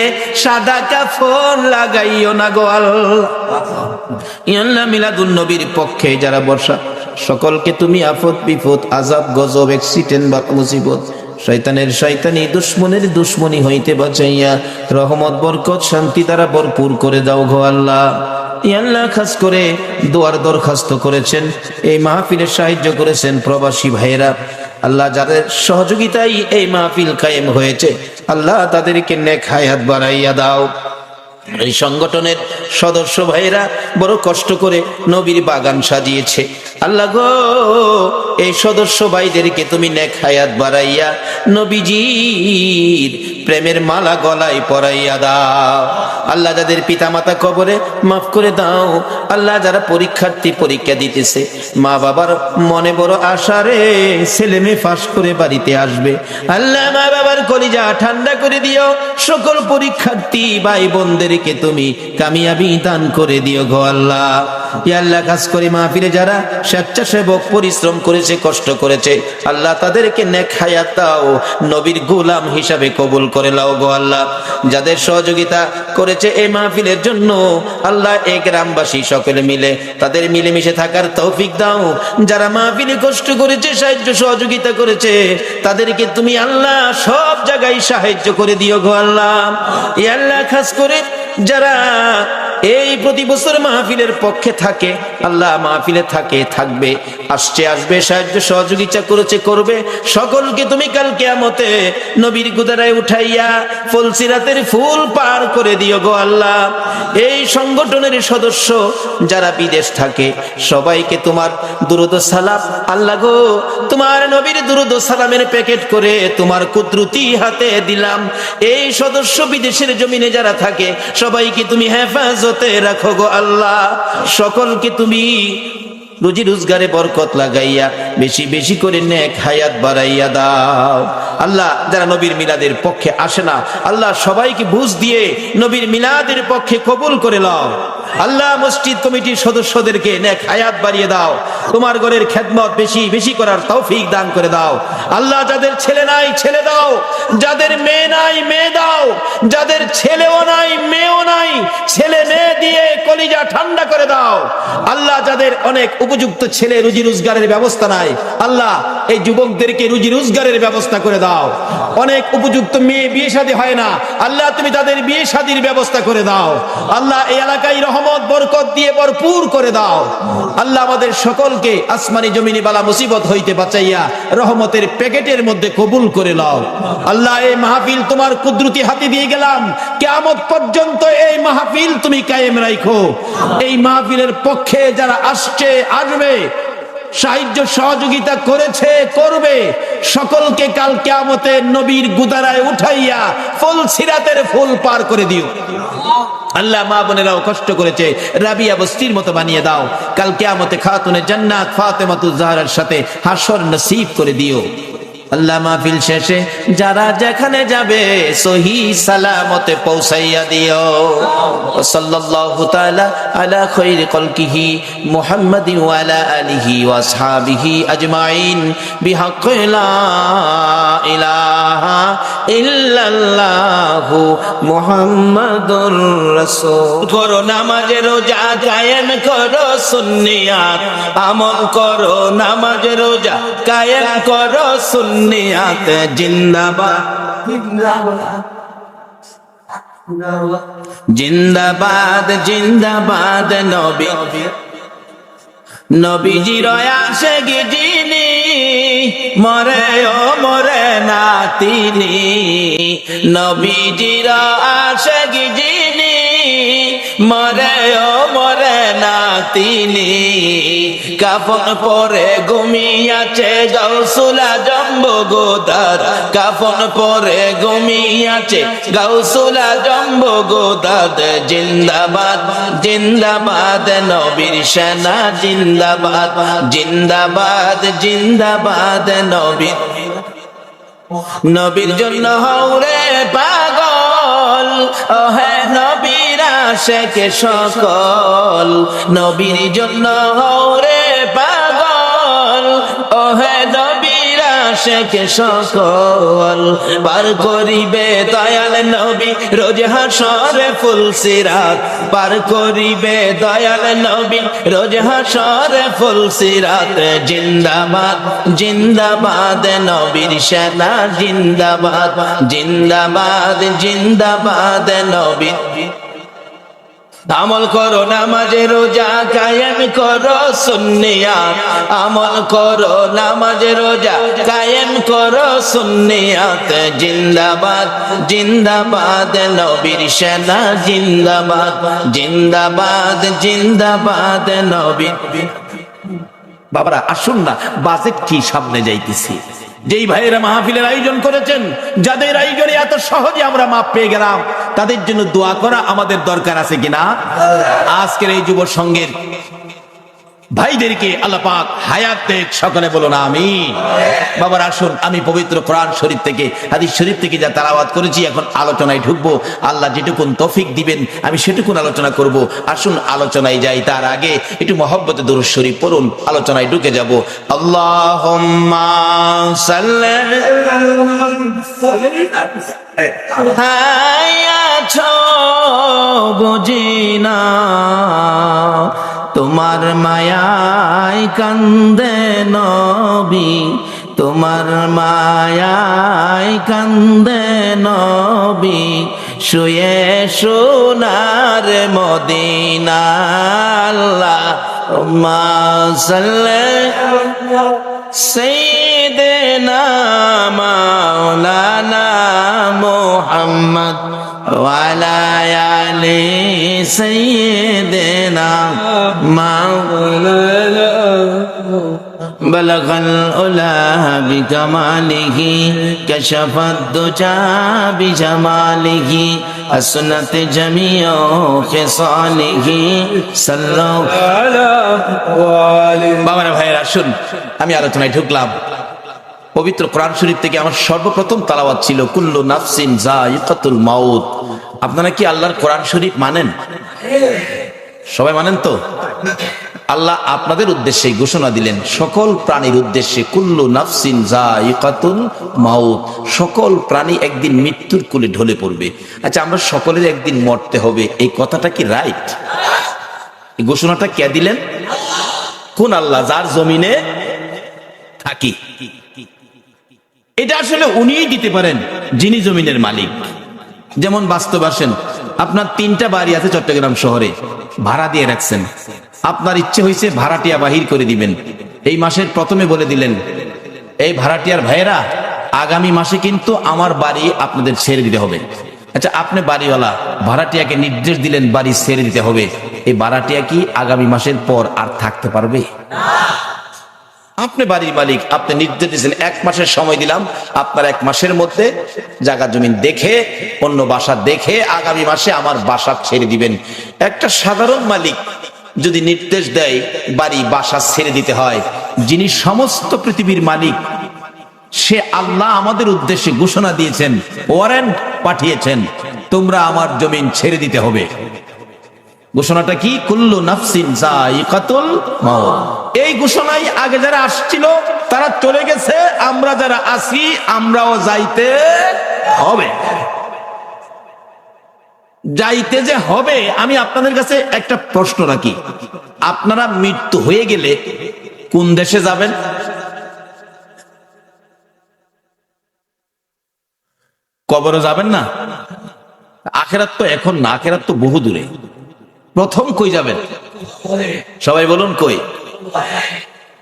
সাদা কাফন লাগাইও না গো আল্লাহ। মিলাদুন নবীর পক্ষে যারা বসা সকলকে তুমি আফত বিপদ আযাব গজব অ্যাক্সিডেন্ট বা মুসিবত শয়তানের শয়তানি দুশ্মনের দুশ্মনী হইতে বাঁচাইয়া রহমত বরকত শান্তি দ্বারা ভরপুর করে দাও গো আল্লাহ। আল্লাহ খাস করে দোয়ার দরখাস্ত করেছেন, এই মাহফিলে সাহায্য করেছেন প্রবাসী ভাইয়েরা, আল্লাহ যাদের সহযোগিতায় এই মাহফিল কায়েম হয়েছে, আল্লাহ তাদেরকে নেক হায়াত বাড়াইয়া দাও। এই সংগঠনের সদস্য ভাইরা বড় কষ্ট করে নবীর বাগান সাজিয়েছে, আল্লাহ গো এই সদস্য ভাইদেরকে তুমি নেক হায়াত বাড়াইয়া নবীজির প্রেমের মালা গলায় পরাইয়া দাও। আল্লাহ যাদের পিতা মাতা কবরে মাফ করে দাও। আল্লাহ যারা পরীক্ষার্থী পরীক্ষা দিতেছে, মা বাবার মনে বড় আশা রে ছেলে মেয়ে পাস করে বাড়িতে আসবে, আল্লাহ মা বাবার কলিজা ঠান্ডা করে দিও। সকল পরীক্ষার্থী ভাই বোনদেরকে তুমি কামিয়াবি দান করে দিও গো আল্লাহ। ইয়া আল্লাহ, কাজ করে মাহফিলে যারা স্বেচ্ছাসেবক পরিশ্রম করেছে করেছে, কষ্ট করেছে, আল্লাহ তাদেরকে নেক হায়াত দাও, নবীর গোলাম হিসাবে কবুল করে নাও গো আল্লাহ। যাদের সহযোগিতা করেছে এই মাহফিলের জন্য আল্লাহ, এই গ্রামবাসী সকলে মিলে তাদের মিলেমিশে থাকার তৌফিক দাও। যারা মাহফিলে কষ্ট করেছে, সাহায্য সহযোগিতা করেছে, তাদেরকে তুমি আল্লাহ সব জায়গায় সাহায্য করে দিও গো আল্লাহ। এই আল্লাহ খাস করে যারা এই প্রতি বছর মাহফিলের পক্ষে থাকে, আল্লাহ মাহফিলে থাকে, থাকবে, আসছে, আসবে, সাহায্য সহযোগিতা করেছে, করবে, সকলকে তুমি কাল কিয়ামতে নবীর গুদারায় উঠাইয়া ফুলসিরাতের ফুল পার করে দিও গো আল্লাহ। এই সংগঠনের সদস্য যারা বিদেশ থাকে সবাইকে তোমার দুরূদ ও সালাম, আল্লাহ গো তোমার নবীর দুরূদ ও সালামের প্যাকেট করে তোমার কুদরতি হাতে দিলাম। এই সদস্য বিদেশের জমিনে যারা থাকে সবাইকে তুমি হেফাজতে রাখো গো আল্লাহ। সকলকে তুমি রুজি রোজগারে বরকত লাগাইয়া বেশি বেশি করে নেক হায়াত বাড়াইয়া দাও আল্লাহ। যারা নবীর মিলাদের পক্ষে আসে না আল্লাহ, সবাইকে বুঝ দিয়ে নবীর মিলাদের পক্ষে কবুল করে নাও আল্লাহ। মসজিদ কমিটির সদস্যদেরকে নেক হায়াত বাড়িয়ে দাও, তোমার ঘরের খেদমত বেশি বেশি করার তৌফিক দান করে দাও আল্লাহ। যাদের ছেলে নাই ছেলে দাও, যাদের মেয়ে নাই মেয়ে দাও, যাদের ছেলেও নাই মেয়েও নাই ছেলে মেয়ে দিয়ে কলিজা ঠান্ডা করে দাও আল্লাহ। যাদের অনেক উপযুক্ত ছেলে রুজি রোজগারের ব্যবস্থা নাই আল্লাহ, এই যুবকদেরকে রুজি রোজগারের ব্যবস্থা করে দাও। অনেক উপযুক্ত মেয়ে বিয়ে শাদী হয় না আল্লাহ, তুমি তাদের বিয়ে শাদীর ব্যবস্থা করে দাও আল্লাহ। এই এলাকায় রহমত বরকত দিয়ে ভরপুর করে দাও আল্লাহ। আমাদের সকলকে আসমানি জমিনি বালা মুসিবত হইতে বাঁচাইয়া রহমতের প্যাকেটের মধ্যে কবুল করে নাও আল্লাহ। এই মাহফিল তোমার কুদরতি হাতে দিয়ে গেলাম, কিয়ামত পর্যন্ত এই মাহফিল তুমি কায়েম রাখো। এই মাহফিলের পক্ষে যারা আসছে, আসবে, সাহায্য সহযোগিতা করেছে, করবে, সকলকে কাল কিয়ামতে নবীর গুদারায় উঠাইয়া ফুল সিরাতের ফুল পার করে দিও আল্লাহ। মা বোনেরাও কষ্ট করেছে, রাবিয়া বস্তির মতো বানিয়ে দাও, কাল কিয়ামতে খাতুনে জান্নাত ফাতেমাতুজ জাহরার সাথে হাসর নসিব করে দিও আল্লাহ। মাহফিল শেষে যারা যেখানে যাবে সহি সালামতে পৌঁছাইয়া দিও। সাল্লাল্লাহু তাআলা আলা খায়রি খালকিহি মুহাম্মাদিন ওয়া আলা আলিহি ওয়া আসহাবিহি আজমাইন বিহাক্কি লা ইলাহা ইল্লাল্লাহু মুহাম্মাদুর রাসূল। করো নামাজ রোজা কায়েম করো সুন্নিয়াত, আমল করো নামাজ রোজা কায়েম করো সুন্নিয়াত। জিন্দাবাদ জিন্দাবাদ জিন্দাবাদ নবী, নবীজির আশিক যিনি মরে ও মরে না তিনি, নবীজির আশিক যিনি মরে ও মরে না তিনি। কাফন পরে ঘুমিয়াছে গাউসুল আজম বগদাদ, কাফন পরে ঘুমিয়াছে গাউসুল আজম বগদাদ। জিন্দাবাদ জিন্দাবাদ নবীর সেনা, জিন্দাবাদ জিন্দাবাদ জিন্দাবাদ নবীর, নবীর জন্য হৌরে পাগল ওহে নবীর আশিক সকল, নবীর জন্য হৌরে পাগল ওহে নবীর আশিক সকল। পার করিবে দয়াল নবী রোজ হাসরে ফুল সিরাত, পার করিবে দয়াল নবী রোজ হাসরে ফুল সিরাত। জিন্দাবাদ জিন্দাবাদ নবীর সেনা, জিন্দাবাদ জিন্দাবাদ জিন্দাবাদ নবীর। আমল করো নামাজে রোজা কায়েম করো সুন্নিয়াত, আমল করো নামাজে রোজা কায়েম করো সুন্নিয়াত। জিন্দাবাদ জিন্দাবাদ নবীর সেনা, জিন্দাবাদ জিন্দাবাদ জিন্দাবাদ নবীর। বাবারা আসুন না, বাজেট কি সামনে যাইতেছি, যেই ভাইয়েরা মাহফিলের আয়োজন করেছেন, যাদের আয়োজনে এত সহজে আমরা মাপ পেয়ে গেলাম, তাদের জন্য দোয়া করা আমাদের দরকার আছে কিনা? আজকের এই যুব সংঘের ভাইদেরকে আল্লাহ পাক হায়াত দেখ, সকলে বলুন আমিন। বাবার আসুন, আমি পবিত্র কোরআন শরীফ থেকে, হাদিস শরীফ থেকে যা তেলাওয়াত করেছি, এখন আলোচনায় ঢুকবো। আল্লাহ যেটুকুন তৌফিক দিবেন আমি সেটুকুন আলোচনা করব। আসুন আলোচনায় যাই, তার আগে একটু মহব্বতে দরুদ শরীফ পড়ুন, আলোচনায় ঢুকে যাব। আল্লাহুম্মা সাল্লি আছো বুঝিনা তোমার মায়ায় কান্দে নবী, তোমার মায়ায় কান্দে নবী, শুয়ে সোনার মদিনা। আল্লাহুম্মা সাল্লি সাইয়্যিদিনা মাওলানা মুহাম্মদ ওয়া আলা আলি সাইয়্যিদিনা মাওলানা বলগল উলা বিকামালিহি কাশাফাদ দুজা বিজামালিহি আসনাত জামিউ খিসালিহি সাল্লাল্লাহু আলাইহি। বাবারা ভাইয়েরা আসুন, আমি আলোচনায় ঢুকলাম। পবিত্র কোরআন শরীফ থেকে আমার সর্বপ্রথম তেলাওয়াত ছিল কুল্লু নাফসিন যায়িকাতুল মাউত। আপনারা কি আল্লাহর কোরআন শরীফ মানেন? সবাই মানেন তো? আল্লাহ আপনাদের উদ্দেশ্যে ঘোষণা দিলেন, সকল প্রাণীর উদ্দেশ্যে, কুল্লু নাফসিন যায়িকাতুল মাউত, সকল প্রাণী একদিন মৃত্যুর কোলে ঢলে পড়বে। আচ্ছা, আমরা সকলের একদিন মরতে হবে, এই কথাটা কি রাইট? এই ঘোষণাটা কে দিলেন? কোন আল্লাহ? যার জমিনে থাকি। এটা আসলে উনিই দিতে পারেন, যিনি জমিনের মালিক। যেমন বাস্তব আসেন, আপনার 3টা বাড়ি আছে চট্টগ্রাম শহরে, ভাড়া দিয়ে রাখছেন। আপনার ইচ্ছে হয়েছে ভাড়াটিয়া বাহির করে দিবেন। এই মাসের প্রথমে বলে দিলেন, এই ভাড়াটিয়ার ভাইয়েরা, আগামী মাসে কিন্তু আমার বাড়ি আপনাদের ছেড়ে দিতে হবে। আচ্ছা, আপনি বাড়িওয়ালা, ভাড়াটিয়াকে নির্দেশ দিলেন বাড়ি ছেড়ে দিতে হবে। এই ভাড়াটিয়া কি আগামী মাসের পর আর থাকতে পারবে? আপনি বাড়ির মালিক, আপনি নির্দেশ দিয়েছেন 1 মাসের সময় দিলাম, আপনার 1 মাসের মধ্যে জায়গা জমিন দেখে, অন্য বাসা দেখে আগামী মাসে আমার বাসা ছেড়ে দিবেন। একটা সাধারণ মালিক যদি নির্দেশ দেয় বাড়ি বাসা ছেড়ে দিতে হয়, যিনি সমস্ত পৃথিবীর মালিক, সে আল্লাহ আমাদের উদ্দেশ্যে ঘোষণা দিয়েছেন, ওয়ারেন্ট পাঠিয়েছেন, তোমরা আমার জমিন ছেড়ে দিতে হবে। ঘোষণাটা কি? কুল্লু নাফসিন যায়িকাতুল মাউত। এই ঘোষণাই আগে যারা আসছিল তারা চলে গেছে, আমরা যারা আছি আমরাও যাইতে হবে। যাইতে যে হবে, আমি আপনাদের কাছে একটা প্রশ্ন রাখি, আপনারা মৃত্যু হয়ে গেলে কোন দেশে যাবেন? কবরে যাবেন না? আখিরাত তো এখন না, আখিরাত তো বহু দূরে। প্রথম কই যাবেন? সবাই বলুন কই?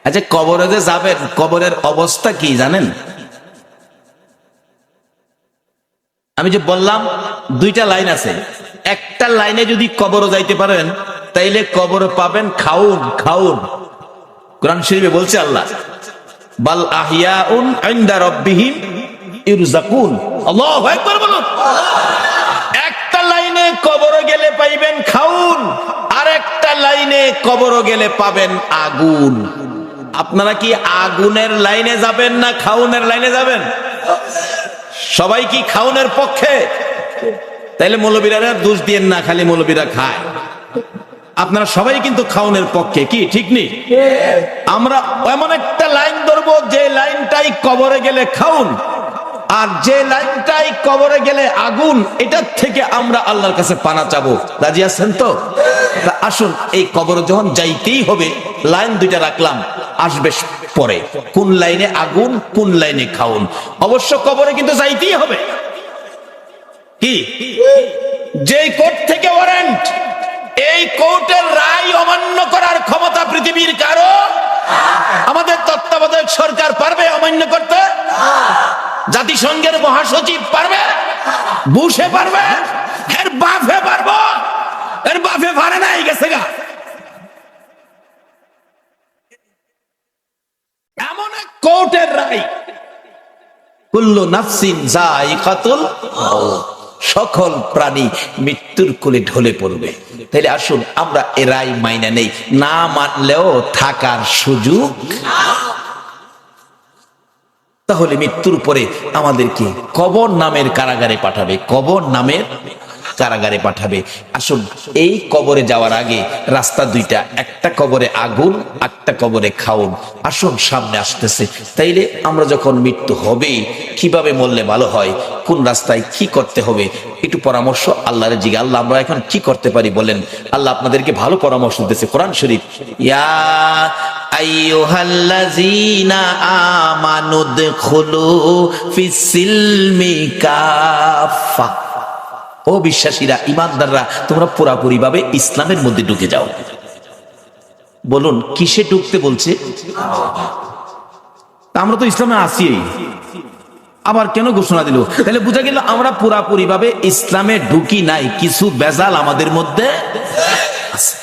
আচ্ছা, কবরে যে যাবেন, কবরের অবস্থা কি জানেন? আমি যে বললাম 2টা লাইন আছে, একটা লাইনে যদি কবরে যাইতে পারেন তাইলে কবরে পাবেন খাউন। খাউন কোরআন শরীফে বলছে আল্লাহ, বাল আহিয়াউন ইনদা রাব্বিহিম ইরযাকুন। আল্লাহু আকবার বলুন। একটা লাইনে কবরে গেলে পাইবেন খাউন, আর একটা লাইনে কবরে গেলে পাবেন আগুন। আপনারা কি আগুনের লাইনে যাবেন না খাউনের লাইনে যাবেন? সবাই কি খাউনের পক্ষে? তাইলে মৌলবীরা দোষ দিয়েন না, খালি মৌলবীরা খায়। আপনারা সবাই কিন্তু খাউনের পক্ষে, কি ঠিক নেই? আমরা এমন একটা লাইন ধরবো যে লাইনটাই কবরে গেলে খাউন, আর যে লাইনটাই কবরে গেলে আগুন। এটার থেকে আমরা আল্লাহর কাছে পানা চাবো। রাজি আছেন তো? আসুন, এই কবরে যখন যাইতেই হবে, লাইন 2টা রাখলাম, আসবে পরে কোন লাইনে আগুন, কোন লাইনে খাউন। অবশ্য কবরে কিন্তু যাইতেই হবে। কি? যে কোর্ট থেকে ওয়ারেন্ট, এই কোর্টের রায় অমান্য করার ক্ষমতা পৃথিবীর কারো? আমাদের তত্ত্বাবধায়ক সরকার পারবে অমান্য করতে? জাতিসংঘের মহাসচিব পারবে? বুশে পারবে? এর বাপে পারবো? এর বাপে পারে নাই, গেছে গা। এমন এক কোর্টের রায়, কুল্লু নাফসিন যায়িকাতুল মাউত, সকল প্রাণী মৃত্যুর কোলে ঢলে পড়বে। তাইলে আসুন আমরা এরাই মাইনা নেই, না মানলেও থাকার সুযোগ। তাহলে মৃত্যুর পরে আমাদেরকে কবর নামের কারাগারে পাঠাবে, কবর নামের কারাগারে পাঠাবে। আসুন এই কবরে যাওয়ার আগে রাস্তা দুইটা, একটা কবরে আগুন, একটা কবরে খাউন। আসুন সামনে আসতেছে। তাইলে আমরা যখন মৃত্যু হবে কিভাবে মরলে ভালো হয়, কোন রাস্তায় কি করতে হবে, একটু পরামর্শ আল্লাহর জিজ্ঞাসা। আল্লাহ আমরা এখন কি করতে পারি বলেন? আল্লাহ আপনাদেরকে ভালো পরামর্শ দিতেছে কোরআন শরীফ। ইয়া আইয়ুহাল্লাযীনা আমানু দুখুলু ফিস-সিলমি কাফা। ও বিশ্বাসীরা, ইমানদাররা, তোমরা পুরাপুরি ভাবে ইসলামের মধ্যে ঢুকে যাও। বলুন কিসে ঢুকতে বলছে? আমরা তো ইসলামে আছি, আবার কেন ঘোষণা দিল? তাহলে বোঝা গেল আমরা পুরাপুরি ভাবে ইসলামে ঢুকি নাই, কিছু বেজাল আমাদের মধ্যে আছে।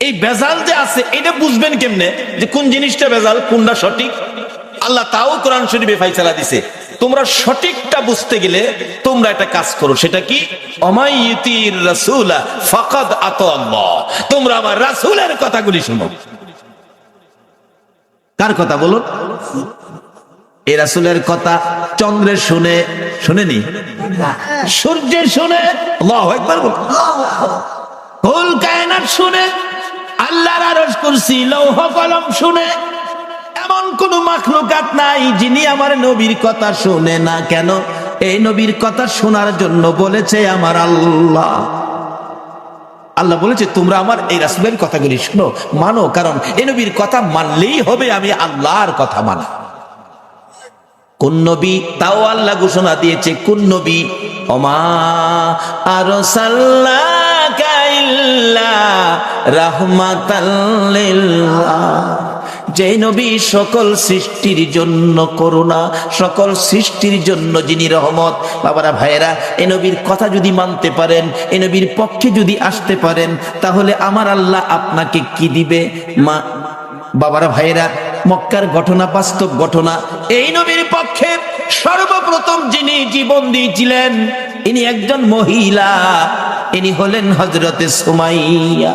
এই বেজাল যে আছে এটা বুঝবেন কেমনে যে কোন জিনিসটা বেজাল কোনটা সঠিক? আল্লাহ তাও কোরআন শরীফে ফায়সালা দিছে। তোমরা সঠিকটা বুঝতে গেলে তোমরা একটা কাজ করো, সেটা কি? অমাইয়িতির রাসূলা ফাকাদ আতাল্লাহ। তোমরা আমার রাসূলের কথাগুলি শোনো। কার কথা বলো? এই রাসূলের কথা চন্দ্রের শুনে, শুনেনি? সূর্যের শুনে, আল্লাহু আকবার বলো। কুল কায়নাত শুনে, আল্লাহর আরশ কুরসি লৌহ কলম শুনে। এমন কোন মাখলুকাত নাই যিনি আমার নবীর কথা শুনে না। কেন? এই নবীর কথা শোনার জন্য বলেছে আমার আল্লাহ। আল্লাহ বলেছে তোমরা আমার এই রাসূলের কথাগুলি শুনো, মানো, কারণ এই নবীর কথা মানলেই হবে আমি আল্লাহর কথা মানা। কোন নবী? তাও আল্লাহ ঘোষণা দিয়েছে কোন নবী? ওমা আরসালনাকা ইল্লা রাহমাতাল লিল আলামিন। যে নবী সকল সৃষ্টির জন্য করুণা, সকল সৃষ্টির জন্য যিনি রহমত। বাবারা ভাইয়েরা, এই নবীর কথা যদি মানতে পারেন, এই নবীর পক্ষে যদি আসতে পারেন, তাহলে আমার আল্লাহ আপনাকে কি দিবে? মা বাবারা ভাইয়েরা, মক্কার ঘটনা বাস্তব ঘটনা। এই নবীর পক্ষে সর্বপ্রথম যিনি জীবন দিয়েছিলেন ইনি একজন মহিলা, ইনি হলেন হযরতে সুমাইয়া।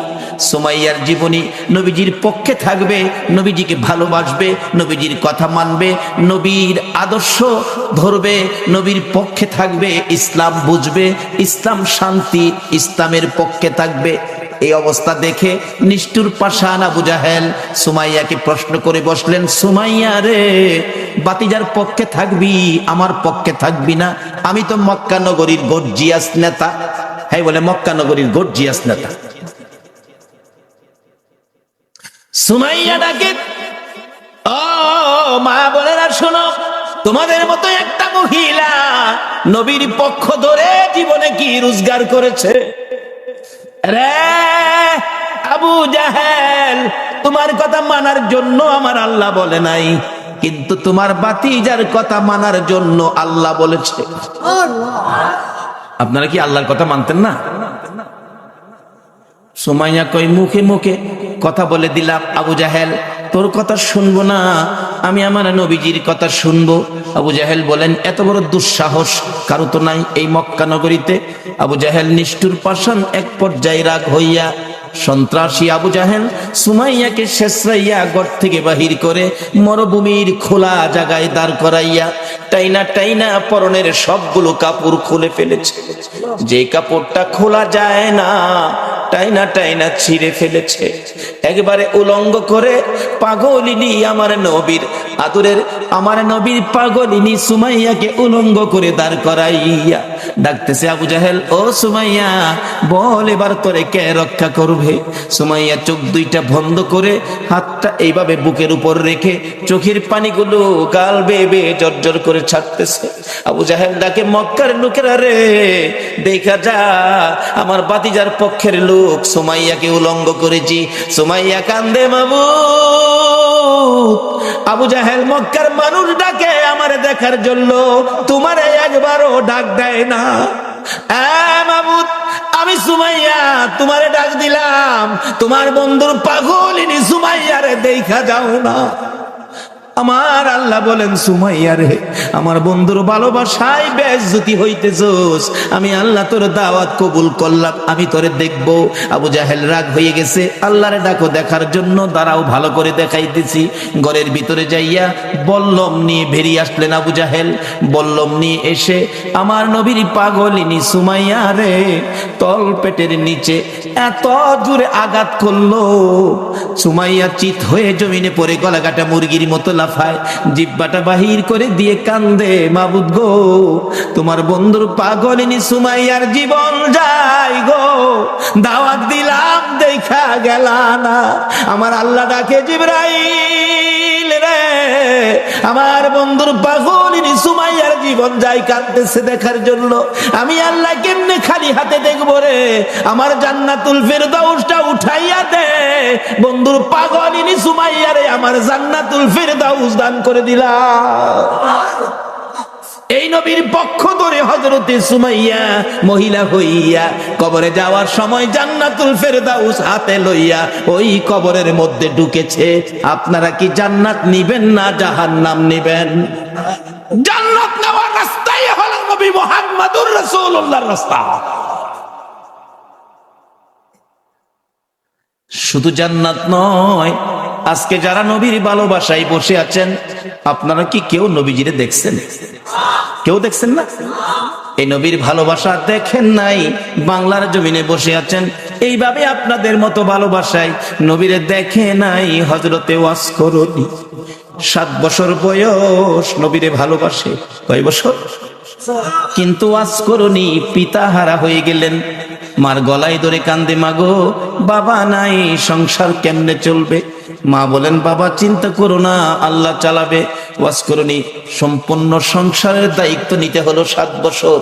সুমাইয়ার জীবনী নবীজির পক্ষে থাকবে, নবীজিকে ভালোবাসবে, নবীজির কথা মানবে, নবীর আদর্শ ধরবে, নবীর পক্ষে থাকবে, ইসলাম বুঝবে, ইসলাম শান্তি, ইসলামের পক্ষে থাকবে। এই অবস্থা দেখে নিষ্ঠুর পাষাণ আবু জাহেল সুমাইয়াকে প্রশ্ন করে বসলেন, সুমাইয়া রে, বাতিজার পক্ষে থাকবি, আমার পক্ষে থাকবি না? আমি তো মক্কা নগরীর গর্জিয়াস নেতা। হ্যাঁ বলে মক্কা নগরীর গর্জিয়াস নেতা। সুমাইয়া ডাকে, ও মা বোনেরা শোনো, তোমাদের মতো একটা মহিলা নবীর পক্ষ ধরে জীবনে কি রোজগার করেছে? রে আবু জাহেল, তোমার কথা মানার জন্য আমার আল্লাহ বলে নাই, কিন্তু তোমার বাতিজার কথা মানার জন্য আল্লাহ বলেছে। আপনারা কি আল্লাহর কথা মানতেন না? সুমাইয়া কই, মুখে মুখে কথা বলে দিলাম আবু জাহেল তোর কথা শুনবো না, আমি আমার নবীজির কথা শুনবো। আবু জাহেল বলেন, এত বড় দুঃসাহস কারো তো নাই এই মক্কা নগরীতে। আবু জাহেল নিষ্ঠুর পাষাণ এক পর্যায়ে রাগ হইয়া সন্ত্রাসী আবু জাহেল সুমাইয়াকে শেষরাইয়া ঘর থেকে বাহির করে মরুভূমির খোলা জায়গায় দাঁড় করাইয়া টাইনা টাইনা পরনের সবগুলো কাপড় খুলে ফেলেছে। যে কাপড়টা খোলা যায় না টাইনা টাইনা ছিঁড়ে ফেলেছে। একবারে উলঙ্গ করে পাগলিনী আমার নবীর আদরের আমার নবীর পাগলিনী সুমাইয়াকে উলঙ্গ করে দাঁড় করাইয়া ডাকতেছে, আবু জাহেল ও সুমাইয়া বল এবার তোরে কে রক্ষা করবে? সুমাইয়া চোখ দুইটা বন্ধ করে হাতটা এইভাবে বুকের উপর রেখে চোখের পানিগুলো গাল বেয়ে বেয়ে জর্জর করে ছাড়তেছে। আবু জাহেল ডাকে, মক্কার লোকেরা রে, দেখা যা আমার বাতিজার পক্ষের লোক সুমাইয়াকে উলঙ্গ করেছি। সুমাইয়া কান্দে, মাবুদ আবু জাহেল মক্কার মানুষ ডাকে আমার দেখার জন্য, তোমার একবারও ডাক দেয় না। মাবুদ আমি সুমাইয়া তোমারে ডাক দিলাম, তোমার বন্ধুর পাগলিনী সুমাইয়ারে দেখা যাও না। আমার আল্লাহ বলেন, সুমাইয়া রে, আমার বন্ধুর ভালোবাসায় বেইজ্জতি হইতেছস, আমি আল্লাহ তোর দাওয়াত কবুল করলাম, আমি তোরে দেখব। আবু জাহেল রাগ হয়ে গেছে, আল্লাহরে ডাকো দেখার জন্য, দাঁড়াও ভালো করে দেখাইতেছি। ঘরের ভিতরে যাইয়া বল্লম নিয়ে বেরিয়ে আসলেন আবু জাহেল। বল্লম নিয়ে এসে আমার নবীর পাগলিনী সুমাইয়া রে তল পেটের নিচে এত জোরে আঘাত করলো, সুমাইয়া চিত হয়ে জমিনে পড়ে গলা কাটা মুরগির মতো লাফায়, জিব্বাটা বাহির করে দিয়ে কান্দে, মাবুদ গো, তোমার বন্ধুর পাগলিনী সুমাইয়ার জীবন যায় গো, দাওয়াত দিলাম দেখা গেলা না। আমার আল্লাহ ডাকে, জিবরাইল রে, আমার বন্ধুর পাগলিনী সুমাইয়ার জীবন যায়, কাঁদতেছে দেখার জন্য, আমি আল্লাহ কেমনে খালি হাতে দেখবো রে, আমার জান্নাতুল ফেরদাউসটা উঠাইয়া দে, বন্ধুর পাগলিনী সুমাইয়ারে আমার জান্নাতুল ফেরদাউস দান করে দিলাম। এই নবীর পক্ষ ধরে হযরতে সুমাইয়া মহিলা হইয়া কবরে যাওয়ার সময় জান্নাতুল ফেরদাউস হাতে লইয়া ওই কবরের মধ্যে ঢুকেছে। আপনারা কি জান্নাত নিবেন না জাহান্নাম নিবেন? জান্নাত নেওয়ার রাস্তাই হলো নবী মুহাম্মদুর রাসূলুল্লাহর রাস্তা। শুধু জান্নাত নয়, আজকে যারা নবীর ভালোবাসায় বসে আছেন, আপনারা কি কেউ নবীজিরে দেখছেন? কেউ দেখছেন না? এই নবীর ভালোবাসা দেখেন নাই, বাংলার জমিনে বসে আছেন, এইভাবে আপনাদের মতো ভালোবাসায় নবীরে দেখে নাই। হযরতে ওয়াজ করুনি, 7 বছর বয়স, নবীরে ভালোবাসে। কয় বছর? কিন্তু ওয়াজ করুনি, পিতা হারা হয়ে গেলেন, মার গলায় ধরে কান্দে, মাগো বাবা নাই, সংসার কেমনে চলবে? মা বলেন, বাবা চিন্তা করো না, আল্লাহ চালাবে। ওয়াজ করুনি সম্পূর্ণ সংসারের দায়িত্ব নিতে হলো। 7 বছর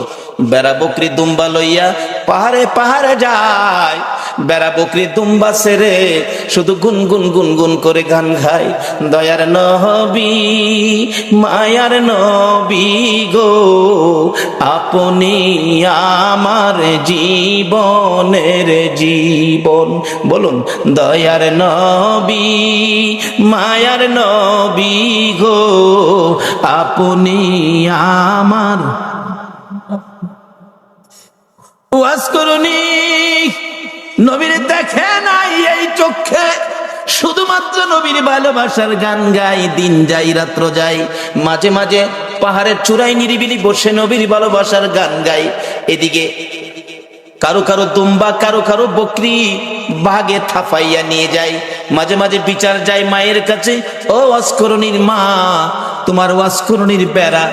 বেড়া বকরি দুম্বা লইয়া পাহাড়ে পাহাড়ে যায়, বেড়া বকরি দুম্বা ছেড়ে শুধু গুনগুন গুনগুন করে গান গায়, দয়ার নবী মায়ার নবী গো, আপনি আমার জীবনের জীবন। বলুন, দয়ার নবী মায়ার নবী গো, আপনি আমার। ওয়াজ করুনি নবীর দেখে নাই এই চোখে, শুধুমাত্র নবীর ভালোবাসার গান গাই, দিন যাই রাত্র যাই, মাঝে মাঝে পাহাড়ের চূড়ায় নিরিবিলি বসে নবীর ভালোবাসার গান গাই। এদিকে কারো কারো দুম্বা, কারো কারো বকরি বাগে থাফাইয়া নিয়ে যায়, মাঝে মাঝে বিচার যায় মায়ের কাছে, ও ওয়াজ করুনির মা, তোমার ওয়াজ করুনির বেড়া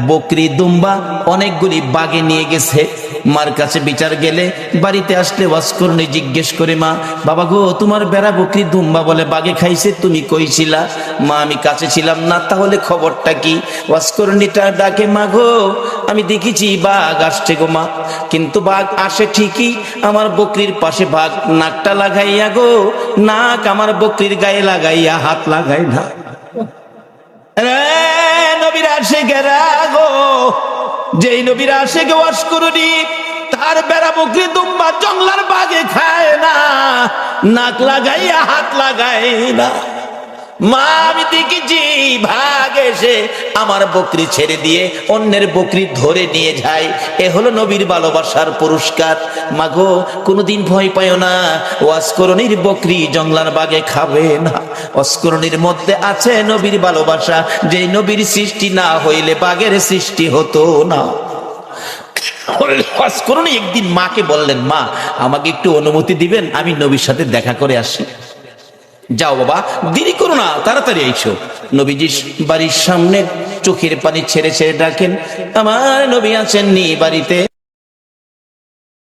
বকরি দুম্বা অনেকগুলি বাগে নিয়ে গেছে। মার কাছে বিচার গেলে, বাড়িতে আসলে ওয়াজ করুনি জিজ্ঞেস করে, মা বাবা গো, তোমার বেড়া বকরি দুম্বা বলে বাগে খাইছে, তুমি কইছিলা? মা আমি কাছে ছিলাম না, তাহলে খবরটা কি? ওয়াজ করুনিটা ডাকে, মা গো আমি দেখেছি বাঘ আসছে গো মা, কিন্তু বাঘ আসে ঠিকই, আমার বকরির পাশে বাঘ নাকটা লাগাইয়া গো, নাক আমার বকরির গায়ে লাগাইয়া হাত লাগাই না। নবীর আশিকেরা গো, যেই নবীর আশিকে ওয়াজ করুনি, তার বেড়া বকরি দুম্বা জঙ্গলার বাগে খায় না, নাক লাগাইয়া হাত লাগায় না। মা আমি দেখেছি ভাগ এসে আমার বকরি ছেড়ে দিয়ে অন্যের বকরি ধরে নিয়ে যায়, এ হলো নবীর ভালোবাসার পুরস্কার। মাগো কোনোদিন ভয় পায় না, ওয়াজ করুনির বকরি জঙ্গলার বাগে খাবে না। ওয়াজ করুনির মধ্যে আছে নবীর ভালোবাসা, যে নবীর সৃষ্টি না হইলে বাঘের সৃষ্টি হতো না। ওয়াজ করুনি একদিন মাকে বললেন, মা আমাকে একটু অনুমতি দিবেন, আমি নবীর সাথে দেখা করে আসি। যাও বাবা, দেরি করো না, তাড়াতাড়ি আইসো। নবীজি বাড়ির সামনে চোখের পানি ছেড়ে ছেড়ে ডাকেন, আমার নবী আছেননি বাড়িতে?